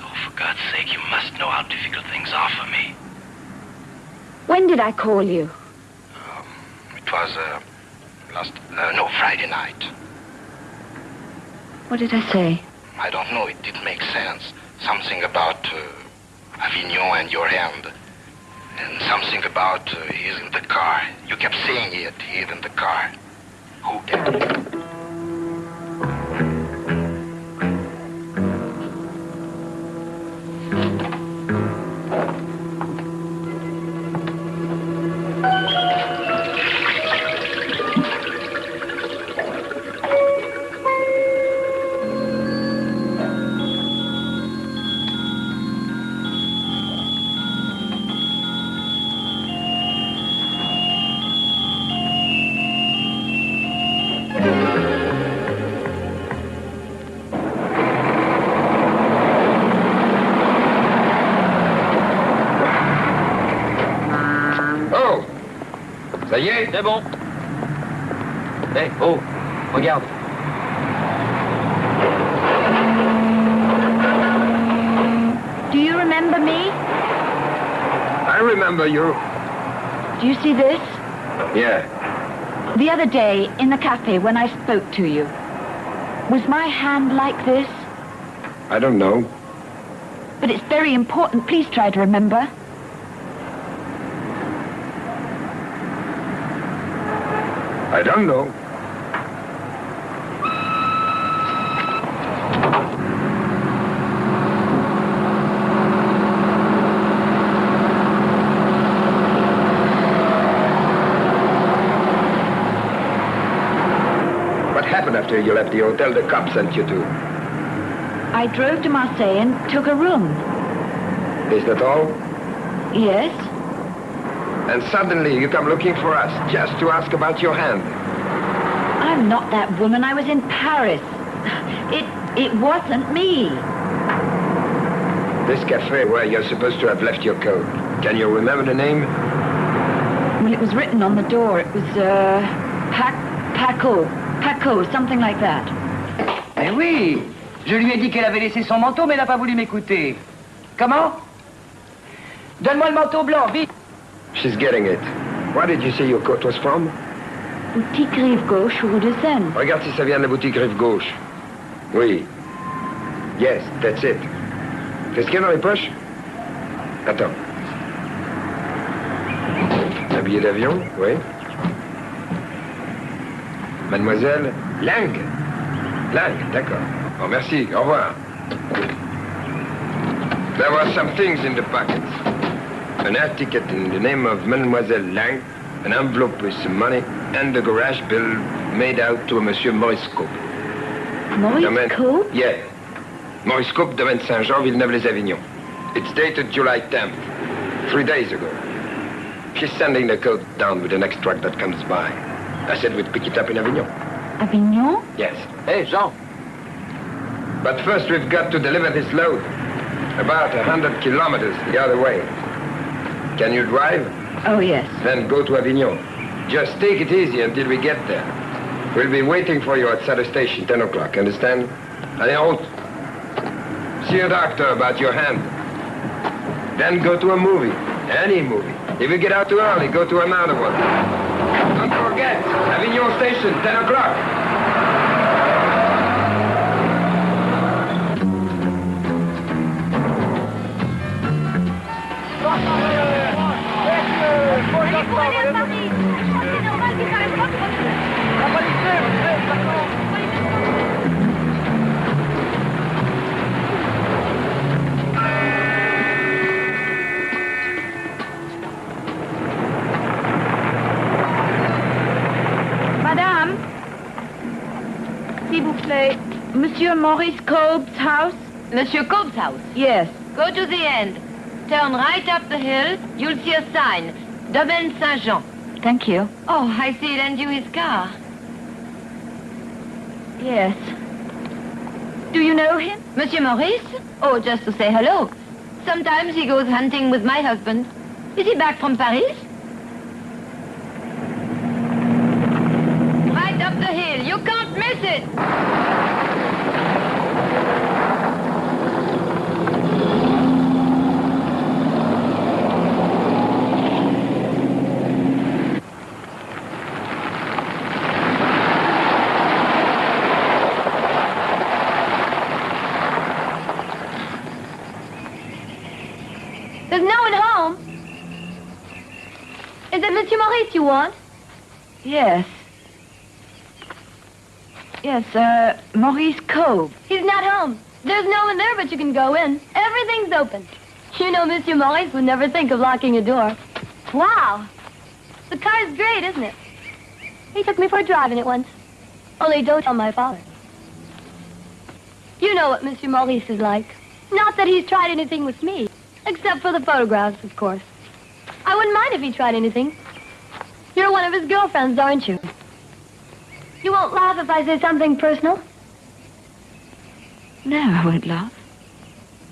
Oh, for God's sake, you must know how difficult things are for me. When did I call you? It was, Friday night. What did I say? I don't know, it didn't make sense. Something about Avignon and your hand. And something about he's in the car. You kept saying it, he's in the car. Who, Danny? Ça y est? C'est bon. Hé, oh, regarde. Do you remember me? I remember you. Do you see this? Yeah. The other day, in the cafe, when I spoke to you, was my hand like this? I don't know. But it's very important. Please try to remember. I don't know. What happened after you left the hotel the cops sent you to? I drove to Marseille and took a room. Is that all? Yes? And suddenly you come looking for us just to ask about your hand. I'm not that woman. I was in Paris. It wasn't me. This cafe where you're supposed to have left your coat. Can you remember the name? Well, it was written on the door. It was, Paco, something like that. Eh oui, je lui ai dit qu'elle avait laissé son manteau, mais elle n'a pas voulu m'écouter. Comment? Donne-moi le manteau blanc, vite. She's getting it. Where did you say your coat was from? Boutique Rive Gauche, rue de Seine. Regarde si ça vient de la boutique Rive Gauche. Oui. Yes, that's it. Qu'est-ce qu'il y a dans les poches? Attends. Un billet d'avion, oui. Mademoiselle Lang. Lang, d'accord. Oh, merci. Au revoir. There were some things in the pockets. An air ticket in the name of Mademoiselle Lang, an envelope with some money, and a garage bill made out to a Monsieur Maurice Cope. Maurice Cope? Yeah. Maurice Cope, Domaine Saint-Jean, Villeneuve-les-Avignon. It's dated July 10th, 3 days ago. She's sending the coat down with the next truck that comes by. I said we'd pick it up in Avignon. Avignon? Yes. Hey, Jean. But first we've got to deliver this load. About 100 kilometers the other way. Can you drive? Oh, yes. Then go to Avignon. Just take it easy until we get there. We'll be waiting for you at Saddle Station, 10 o'clock, understand? Allez, en route. See a doctor about your hand. Then go to a movie. Any movie. If you get out too early, go to another one. Don't forget, Avignon Station, 10 o'clock. Madame, s'il vous plaît, Monsieur Maurice Cope's house? Monsieur Cope's house? Yes. Go to the end. Turn right up the hill. You'll see a sign. Domaine Saint-Jean. Thank you. Oh, I see it lend you his car. Yes. Do you know him? Monsieur Maurice? Oh, just to say hello. Sometimes he goes hunting with my husband. Is he back from Paris? Right up the hill. You can't miss it. There's no one home. Is it Monsieur Maurice you want? Yes. Yes, Maurice Cope. He's not home. There's no one there, but you can go in. Everything's open. You know, Monsieur Maurice would never think of locking a door. Wow. The car's great, isn't it? He took me for a drive in it once. Only don't tell my father. You know what Monsieur Maurice is like. Not that he's tried anything with me. Except for the photographs, of course. I wouldn't mind if he tried anything. You're one of his girlfriends, aren't you? You won't laugh if I say something personal? No, I won't laugh.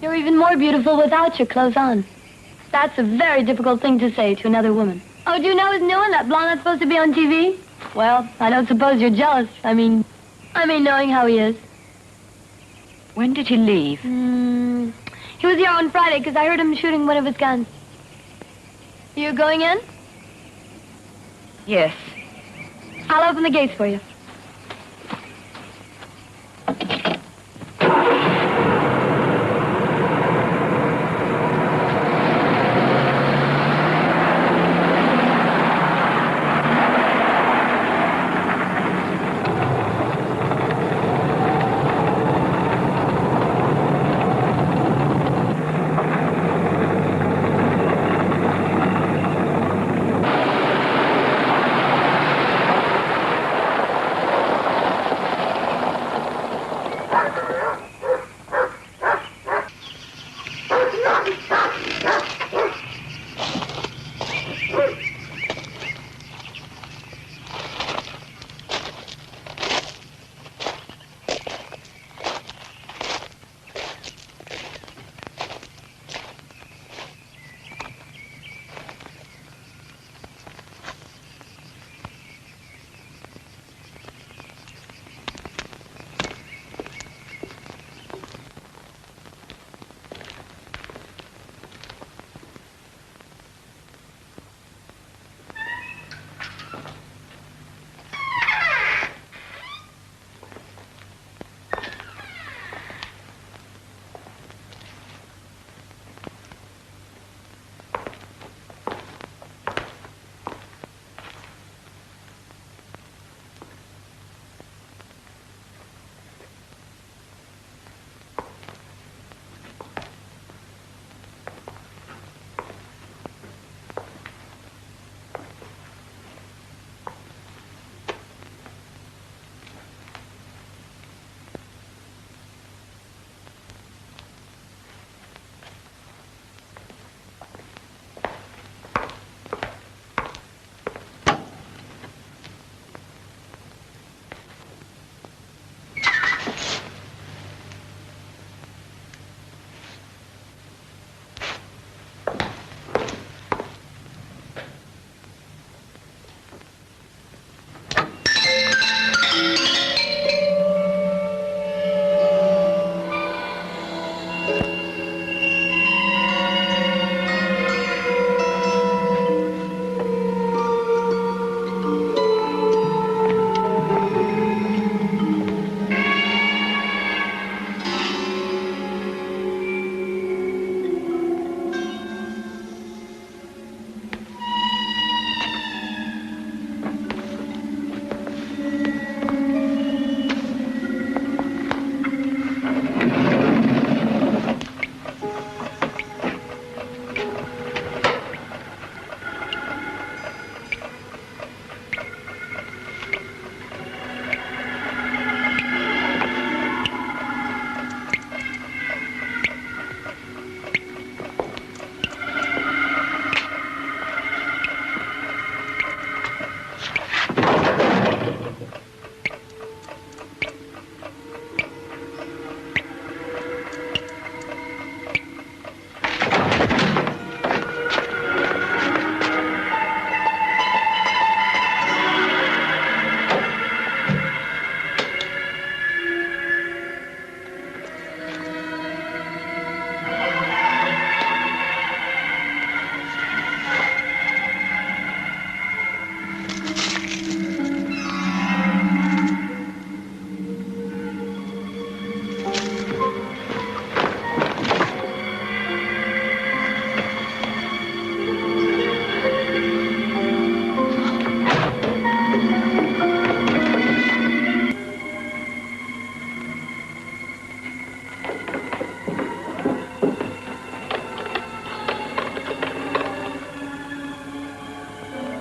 You're even more beautiful without your clothes on. That's a very difficult thing to say to another woman. Oh, do you know his new one? That blonde that's supposed to be on TV? Well, I don't suppose you're jealous. I mean, knowing how he is. When did he leave? He was here on Friday because I heard him shooting one of his guns. You going in? Yes. I'll open the gates for you.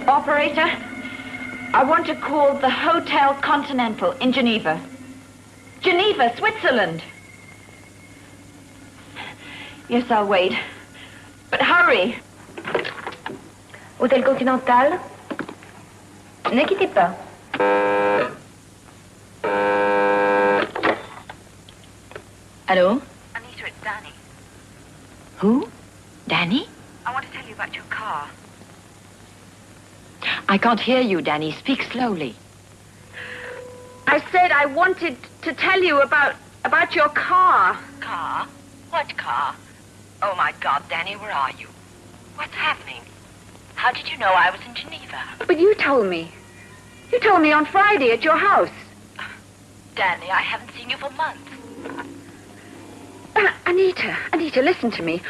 Operator, I want to call the Hotel Continental in Geneva. Geneva, Switzerland. Yes, I'll wait. But hurry. Hôtel Continental. Ne quittez pas. Hello? Anita, it's Danny. Who? Danny? I want to tell you about your car. I can't hear you, Danny. Speak slowly. I said I wanted to tell you about your car. Car? What car? Oh, my God, Danny, where are you? What's happening? How did you know I was in Geneva? But you told me. You told me on Friday at your house. Danny, I haven't seen you for months. Anita, listen to me.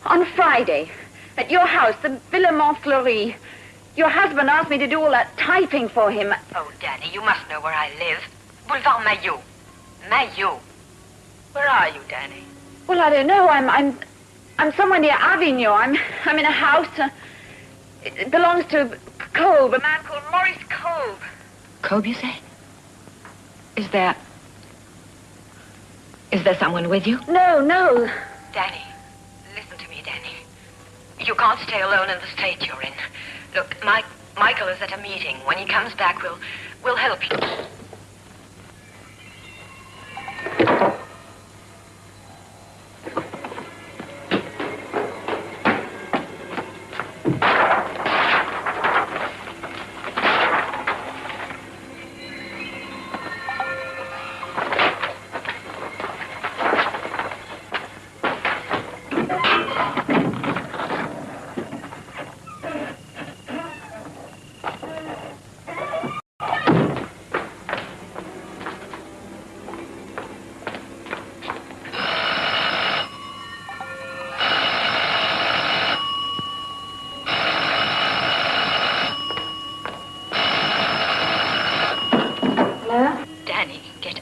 On Friday, at your house, the Villa Montfleury, your husband asked me to do all that typing for him. Oh, Danny, you must know where I live. Boulevard Maillot. Maillot. Where are you, Danny? Well, I don't know. I'm somewhere near Avignon. I'm in a house. It belongs to Kolb, a man called Maurice Kolb. Kolb, you say? Is there someone with you? No. Danny, listen to me, Danny. You can't stay alone in the state you're in. Look, Michael is at a meeting. When he comes back, we'll help you.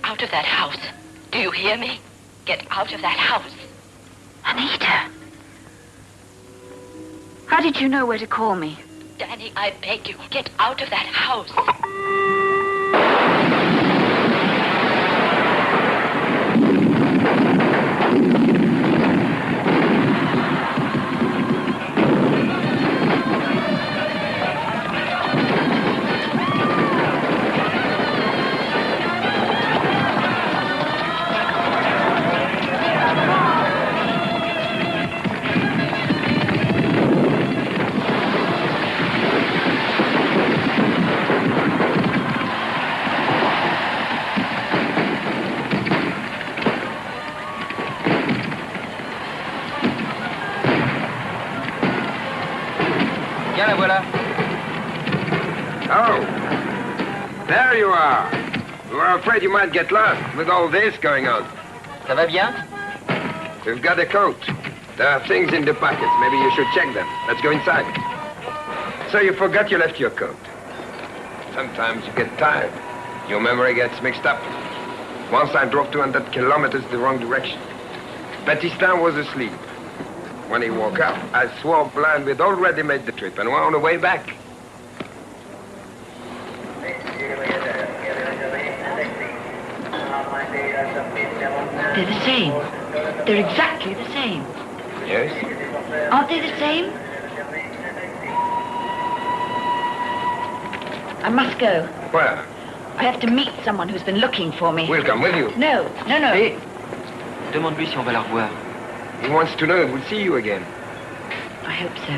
Out of that house. Do you hear me? Get out of that house. Anita. How did you know where to call me? Danny, I beg you, get out of that house. Tiens, la voilà. Oh, there you are. We were afraid you might get lost with all this going on. Ça va bien? We've got a coat. There are things in the pockets. Maybe you should check them. Let's go inside. So you forgot you left your coat. Sometimes you get tired. Your memory gets mixed up. Once I drove 200 kilometers the wrong direction. Baptistin was asleep. When he woke up, I swore blind we'd already made the trip and were on the way back. They're the same. They're exactly the same. Yes? Aren't they the same? I must go. Where? I have to meet someone who's been looking for me. We'll come with you. No. Hey, demande-lui si on va la revoir. He wants to know if we'll see you again. I hope so.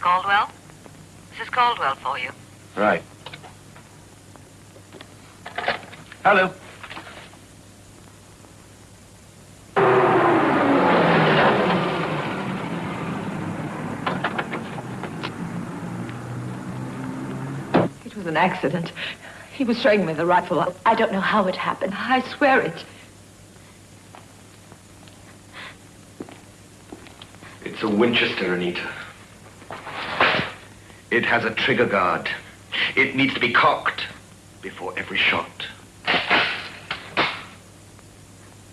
Caldwell? Mrs. Caldwell for you. Right. Hello. It was an accident. He was showing me the rifle. I don't know how it happened. I swear it. It's a Winchester, Anita. It has a trigger guard. It needs to be cocked before every shot.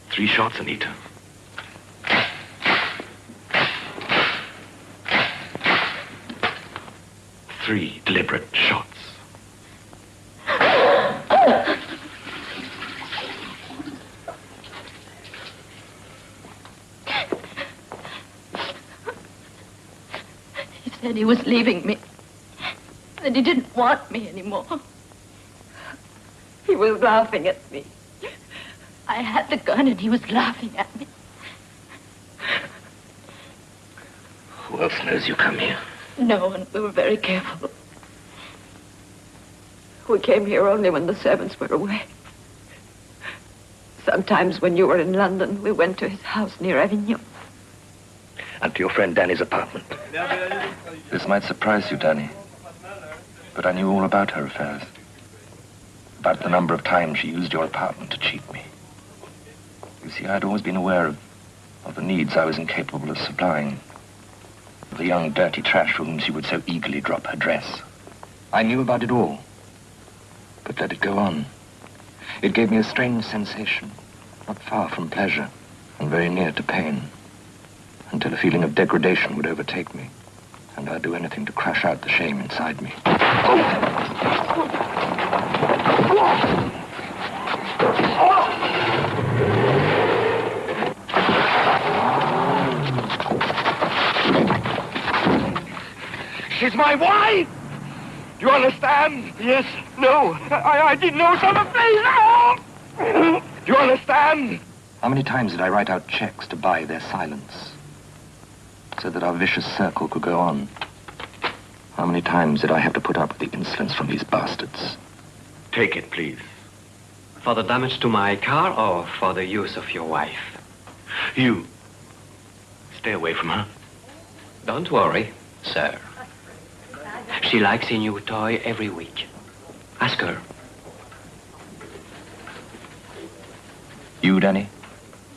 3 shots, Anita. 3 deliberate shots. He said he was leaving me. That he didn't want me anymore. He was laughing at me. I had the gun and he was laughing at me. Who else knows you come here? No one. We were very careful. We came here only when the servants were away. Sometimes when you were in London, we went to his house near Avignon. And to your friend Danny's apartment. This might surprise you, Danny, but I knew all about her affairs. About the number of times she used your apartment to cheat me. You see, I'd always been aware of the needs I was incapable of supplying. Of the young, dirty trash for whom she would so eagerly drop her dress. I knew about it all, but let it go on. It gave me a strange sensation, not far from pleasure, and very near to pain, until a feeling of degradation would overtake me, and I'd do anything to crush out the shame inside me. She's my wife! Do you understand? Yes. No. I didn't know something. Please, no! Do you understand? How many times did I write out checks to buy their silence, so that our vicious circle could go on? How many times did I have to put up with the insolence from these bastards? Take it, please. For the damage to my car or for the use of your wife? You. Stay away from her. Don't worry, sir. She likes a new toy every week. Ask her. You, Danny,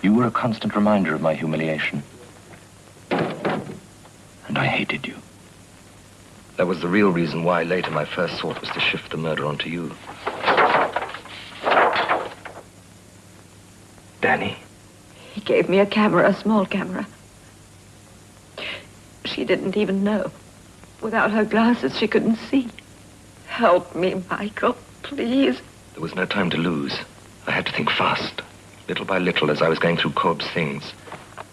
you were a constant reminder of my humiliation. And I hated you. That was the real reason why later my first thought was to shift the murder onto you. Danny? He gave me a camera, a small camera. She didn't even know. Without her glasses, she couldn't see. Help me, Michael, please. There was no time to lose. I had to think fast. Little by little, as I was going through Corb's things,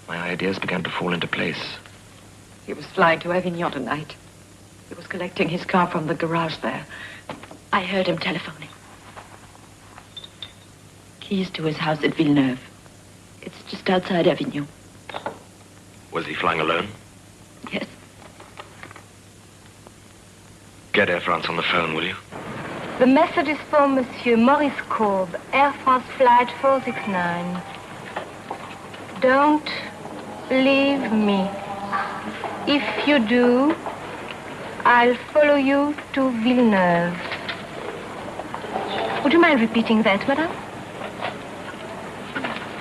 my ideas began to fall into place. He was flying to Avignon tonight. He was collecting his car from the garage there. I heard him telephoning. Keys to his house at Villeneuve. It's just outside Avignon. Was he flying alone? Yes. Get Air France on the phone, will you? The message is for Monsieur Maurice Corb, Air France Flight 469. Don't leave me. If you do, I'll follow you to Villeneuve. Would you mind repeating that, madame?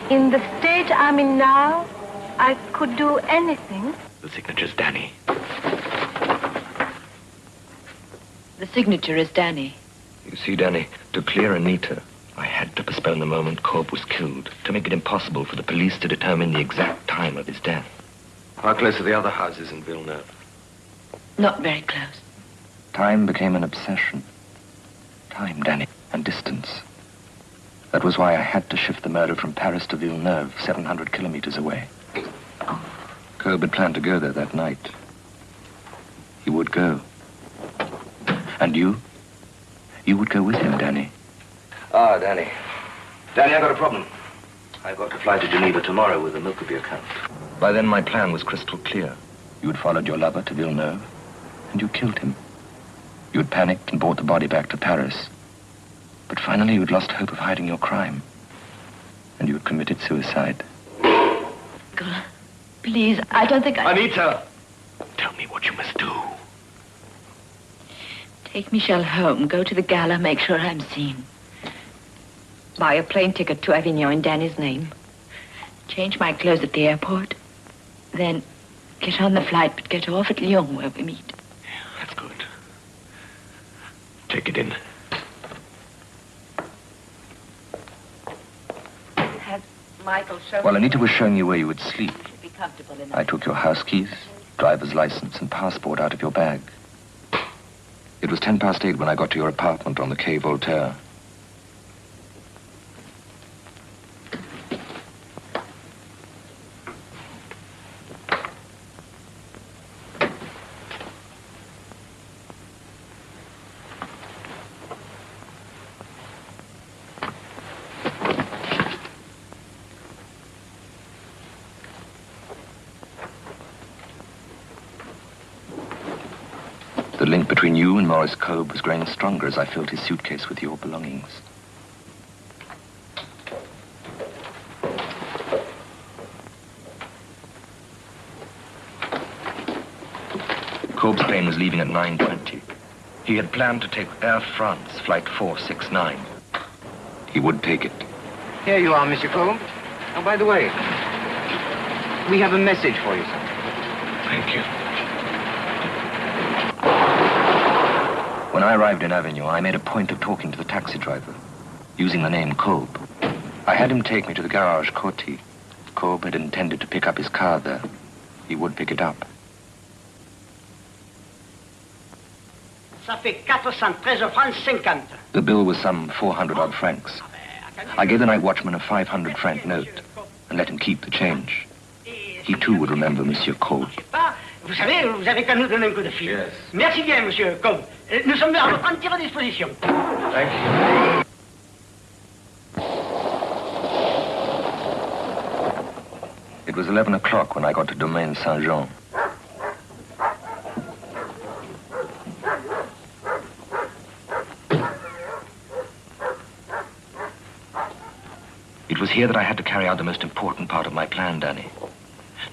In the state I'm in now, I could do anything. The signature's Danny. The signature is Danny. You see, Danny, to clear Anita, I had to postpone the moment Corb was killed, to make it impossible for the police to determine the exact time of his death. How close are the other houses in Villeneuve? Not very close. Time became an obsession. Time, Danny, and distance. That was why I had to shift the murder from Paris to Villeneuve, 700 kilometers away. Corb had planned to go there that night. He would go. And you? You would go with him, Danny. Ah, Danny. Danny, I've got a problem. I've got to fly to Geneva tomorrow with the Milkeby account. By then, my plan was crystal clear. You had followed your lover to Villeneuve. and you killed him. You had panicked and brought the body back to Paris. But finally you had lost hope of hiding your crime. And you had committed suicide. Please, I don't think I... Anita! Tell me what you must do. Take Michel home, go to the gala, make sure I'm seen. Buy a plane ticket to Avignon in Danny's name. Change my clothes at the airport. Then get on the flight, but get off at Lyon where we meet. That's good. Take it in. Has Michael shown While Anita was showing you where you would sleep, be comfortable in I took your house keys, driver's license, and passport out of your bag. It was 8:10 when I got to your apartment on the Quai Voltaire. The link between you and Maurice Kolb was growing stronger as I filled his suitcase with your belongings. Kolb's plane was leaving at 9:20. He had planned to take Air France Flight 469. He would take it. Here you are, Monsieur Kolb. Oh, by the way, we have a message for you, sir. Thank you. When I arrived in Avignon, I made a point of talking to the taxi driver, using the name Kolb. I had him take me to the garage Coty. Kolb had intended to pick up his car there. He would pick it up. Ça fait 413 francs 50. The bill was some 400-odd francs. I gave the night watchman a 500-franc note and let him keep the change. He too would remember Monsieur Kolb. Vous savez, vous avez qu'à nous donner un coup de fil. Yes. Merci bien, Monsieur Kolb. Nous sommes à votre entière disposition. Thank you. It was 11 o'clock when I got to Domaine Saint-Jean. It was here that I had to carry out the most important part of my plan, Danny.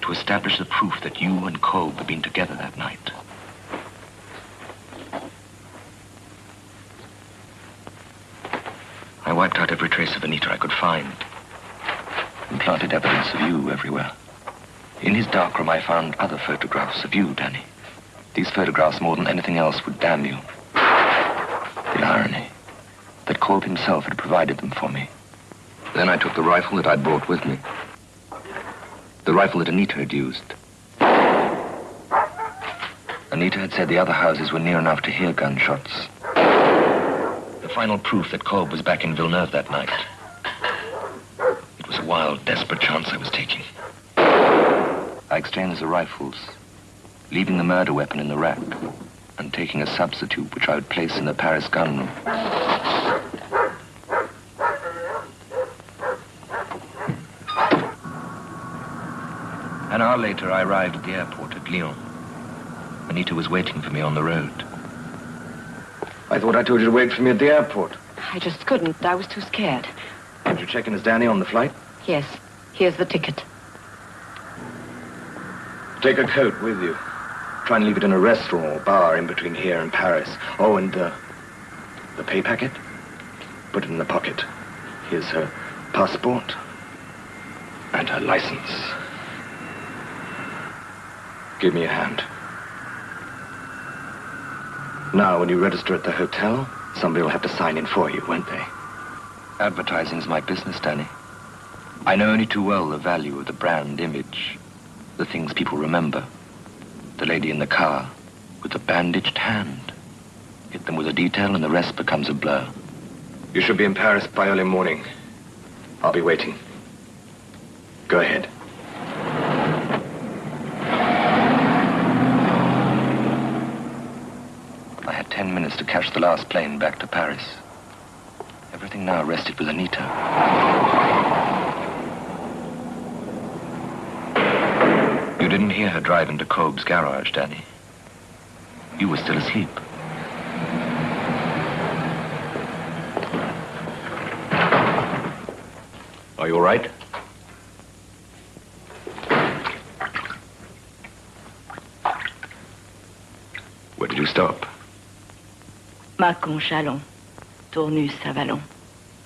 To establish the proof that you and Kolb had been together that night. I wiped out every trace of Anita I could find and planted evidence of you everywhere. In his darkroom, I found other photographs of you, Danny. These photographs, more than anything else, would damn you. The irony that Kolb himself had provided them for me. Then I took the rifle that I'd brought with me. The rifle that Anita had used. Anita had said the other houses were near enough to hear gunshots. The final proof that Kolb was back in Villeneuve that night. It was a wild, desperate chance I was taking. I exchanged the rifles, leaving the murder weapon in the rack, and taking a substitute which I would place in the Paris gun room. An hour later, I arrived at the airport at Lyon. Anita was waiting for me on the road. I thought I told you to wait for me at the airport. I just couldn't. I was too scared. Did you check in as Danny on the flight? Yes. Here's the ticket. Take a coat with you. Try and leave it in a restaurant or bar in between here and Paris. Oh, and the pay packet? Put it in the pocket. Here's her passport and her license. Give me a hand. Now, when you register at the hotel, somebody will have to sign in for you, won't they? Advertising's my business, Danny. I know only too well the value of the brand image, the things people remember. The lady in the car with the bandaged hand. Hit them with a detail and the rest becomes a blur. You should be in Paris by early morning. I'll be waiting. Go ahead. I had 10 minutes to catch the last plane back to Paris. Everything now rested with Anita. You didn't hear her drive into Kolb's garage, Danny. You were still asleep. Are you all right? Where did you stop? Macon Chalon, Tournus Savalon.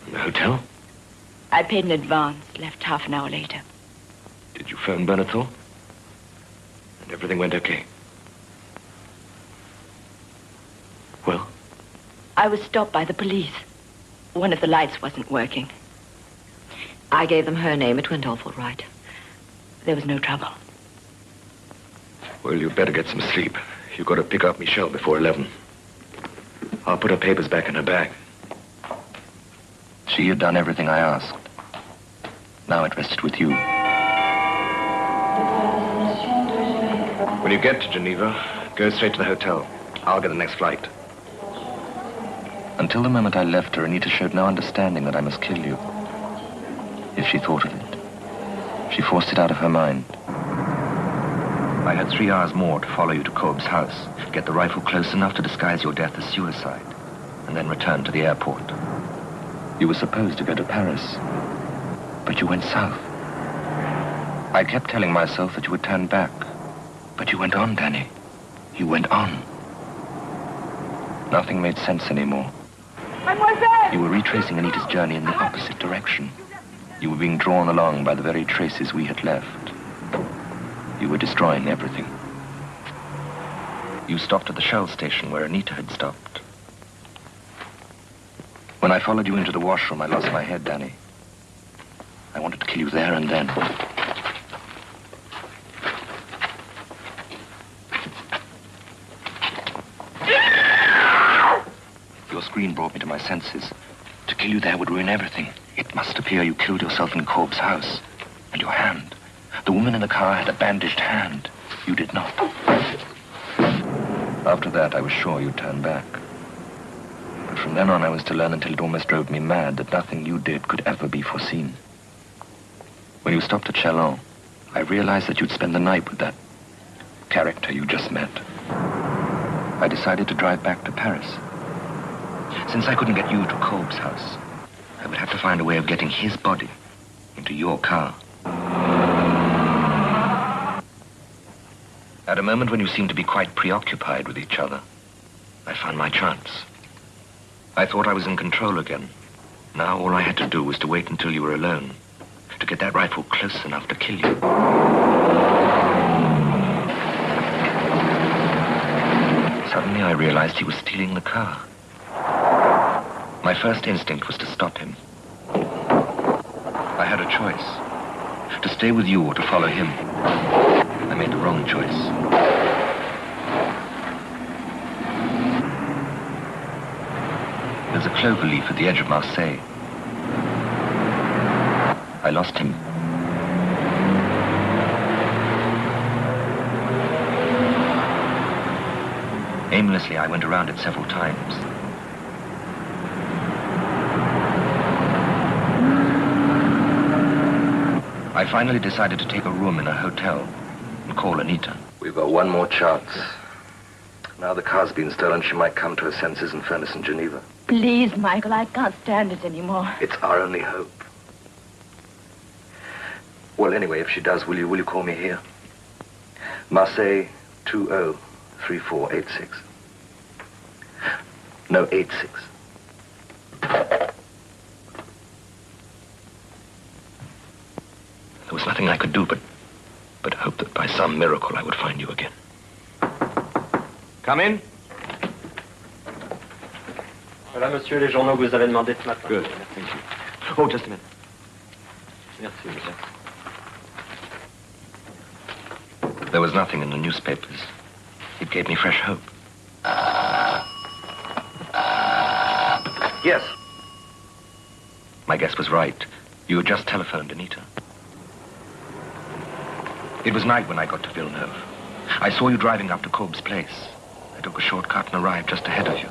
In the hotel? I paid in advance, left half an hour later. Did you phone Bernathor? And everything went okay? Well? I was stopped by the police. One of the lights wasn't working. I gave them her name. It went off all right. There was no trouble. Well, you'd better get some sleep. You've got to pick up Michelle before 11. I'll put her papers back in her bag. She had done everything I asked. Now it rested with you. When you get to Geneva, go straight to the hotel. I'll get the next flight. Until the moment I left her, Anita showed no understanding that I must kill you. If she thought of it, she forced it out of her mind. I had 3 hours more to follow you to Kolb's house, get the rifle close enough to disguise your death as suicide, and then return to the airport. You were supposed to go to Paris, but you went south. I kept telling myself that you would turn back, but you went on, Danny. You went on. Nothing made sense anymore. Mademoiselle! You were retracing Anita's journey in the opposite direction. You were being drawn along by the very traces we had left. You were destroying everything. You stopped at the Shell station where Anita had stopped. When I followed you into the washroom, I lost my head, Danny. I wanted to kill you there and then. Your scream brought me to my senses. To kill you there would ruin everything. It must appear you killed yourself in Kolb's house. And your hand. The woman in the car had a bandaged hand. You did not. After that, I was sure you'd turn back. But from then on, I was to learn until it almost drove me mad that nothing you did could ever be foreseen. When you stopped at Chalon, I realized that you'd spend the night with that character you just met. I decided to drive back to Paris. Since I couldn't get you to Kolb's house, I would have to find a way of getting his body into your car. At a moment when you seemed to be quite preoccupied with each other, I found my chance. I thought I was in control again. Now all I had to do was to wait until you were alone, to get that rifle close enough to kill you. Suddenly I realized he was stealing the car. My first instinct was to stop him. I had a choice, to stay with you or to follow him. I made the wrong choice. There's a clover leaf at the edge of Marseille. I lost him. Aimlessly, I went around it several times. I finally decided to take a room in a hotel and call Anita. We've got one more chance. Now the car's been stolen, she might come to her senses and phone us in Geneva. Please, Michael, I can't stand it anymore. It's our only hope. Well, anyway, if she does, will you call me here? Marseille 203486. No, 86. There was nothing I could do but hope that by some miracle I would find you again. Come in. Voilà, monsieur, les journaux que vous avez demandés ce matin. Good, thank you. Oh, just a minute. Merci, monsieur. There was nothing in the newspapers. It gave me fresh hope. Yes. My guess was right. You had just telephoned Anita. It was night when I got to Villeneuve. I saw you driving up to Kolb's place. I took a shortcut and arrived just ahead of you.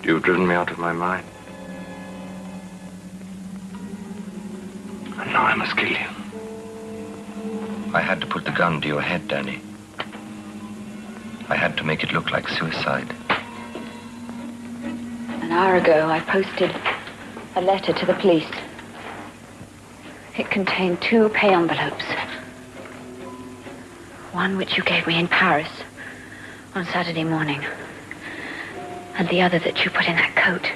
You've driven me out of my mind. And now I must kill you. I had to put the gun to your head, Danny. I had to make it look like suicide. An hour ago, I posted a letter to the police. It contained 2 pay envelopes. One which you gave me in Paris on Saturday morning, and the other that you put in that coat.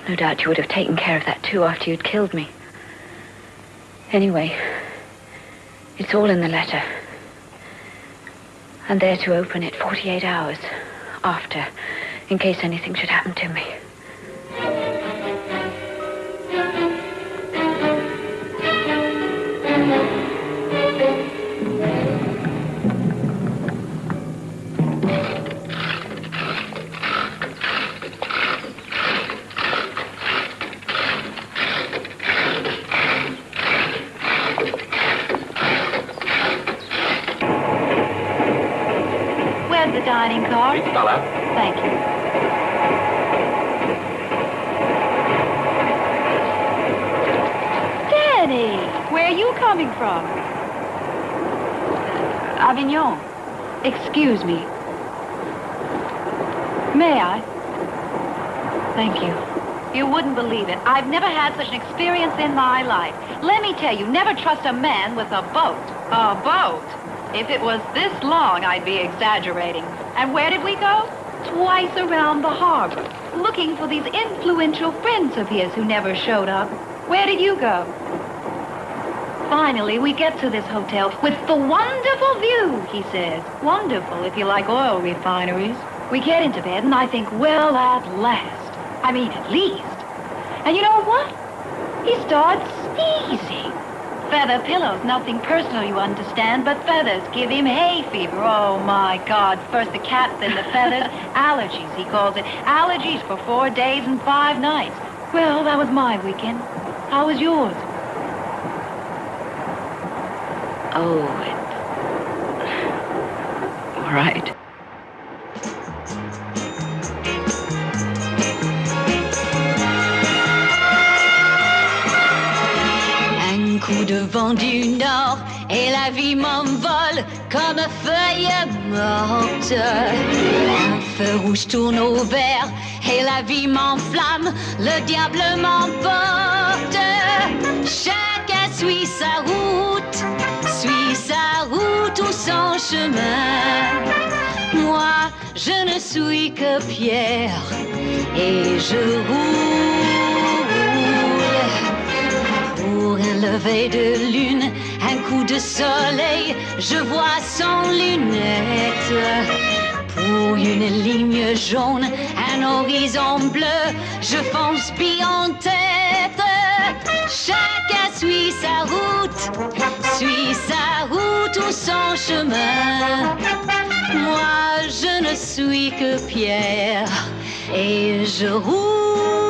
No doubt you would have taken care of that too after you'd killed me. Anyway, it's all in the letter. And there to open it 48 hours after, in case anything should happen to me. The dining car? Oui, par là. Thank you. Danny, where are you coming from? Avignon. Excuse me. May I? Thank you. You wouldn't believe it. I've never had such an experience in my life. Let me tell you, never trust a man with a boat. A boat? If it was this long, I'd be exaggerating. And where did we go? Twice around the harbor, looking for these influential friends of his who never showed up. Where did you go? Finally, we get to this hotel with the wonderful view, he says. Wonderful if you like oil refineries. We get into bed, and I think, well, at last. I mean, at least. And you know what? He starts sneezing. Feather pillows, nothing personal, you understand, but feathers give him hay fever. Oh, my God. First the cat, then the feathers. Allergies, he calls it. Allergies for 4 days and 5 nights. Well, that was my weekend. How was yours? Oh, all right. Coup de vent du nord et la vie m'envole comme feuille morte. Un feu rouge tourne au vert et la vie m'enflamme, le diable m'emporte. Chacun suit sa route ou son chemin. Moi, je ne suis que pierre et je roule. Pour un lever de lune, un coup de soleil, je vois sans lunettes. Pour une ligne jaune, un horizon bleu, je fonce pied en tête. Chacun suit sa route ou son chemin. Moi, je ne suis que pierre et je roule.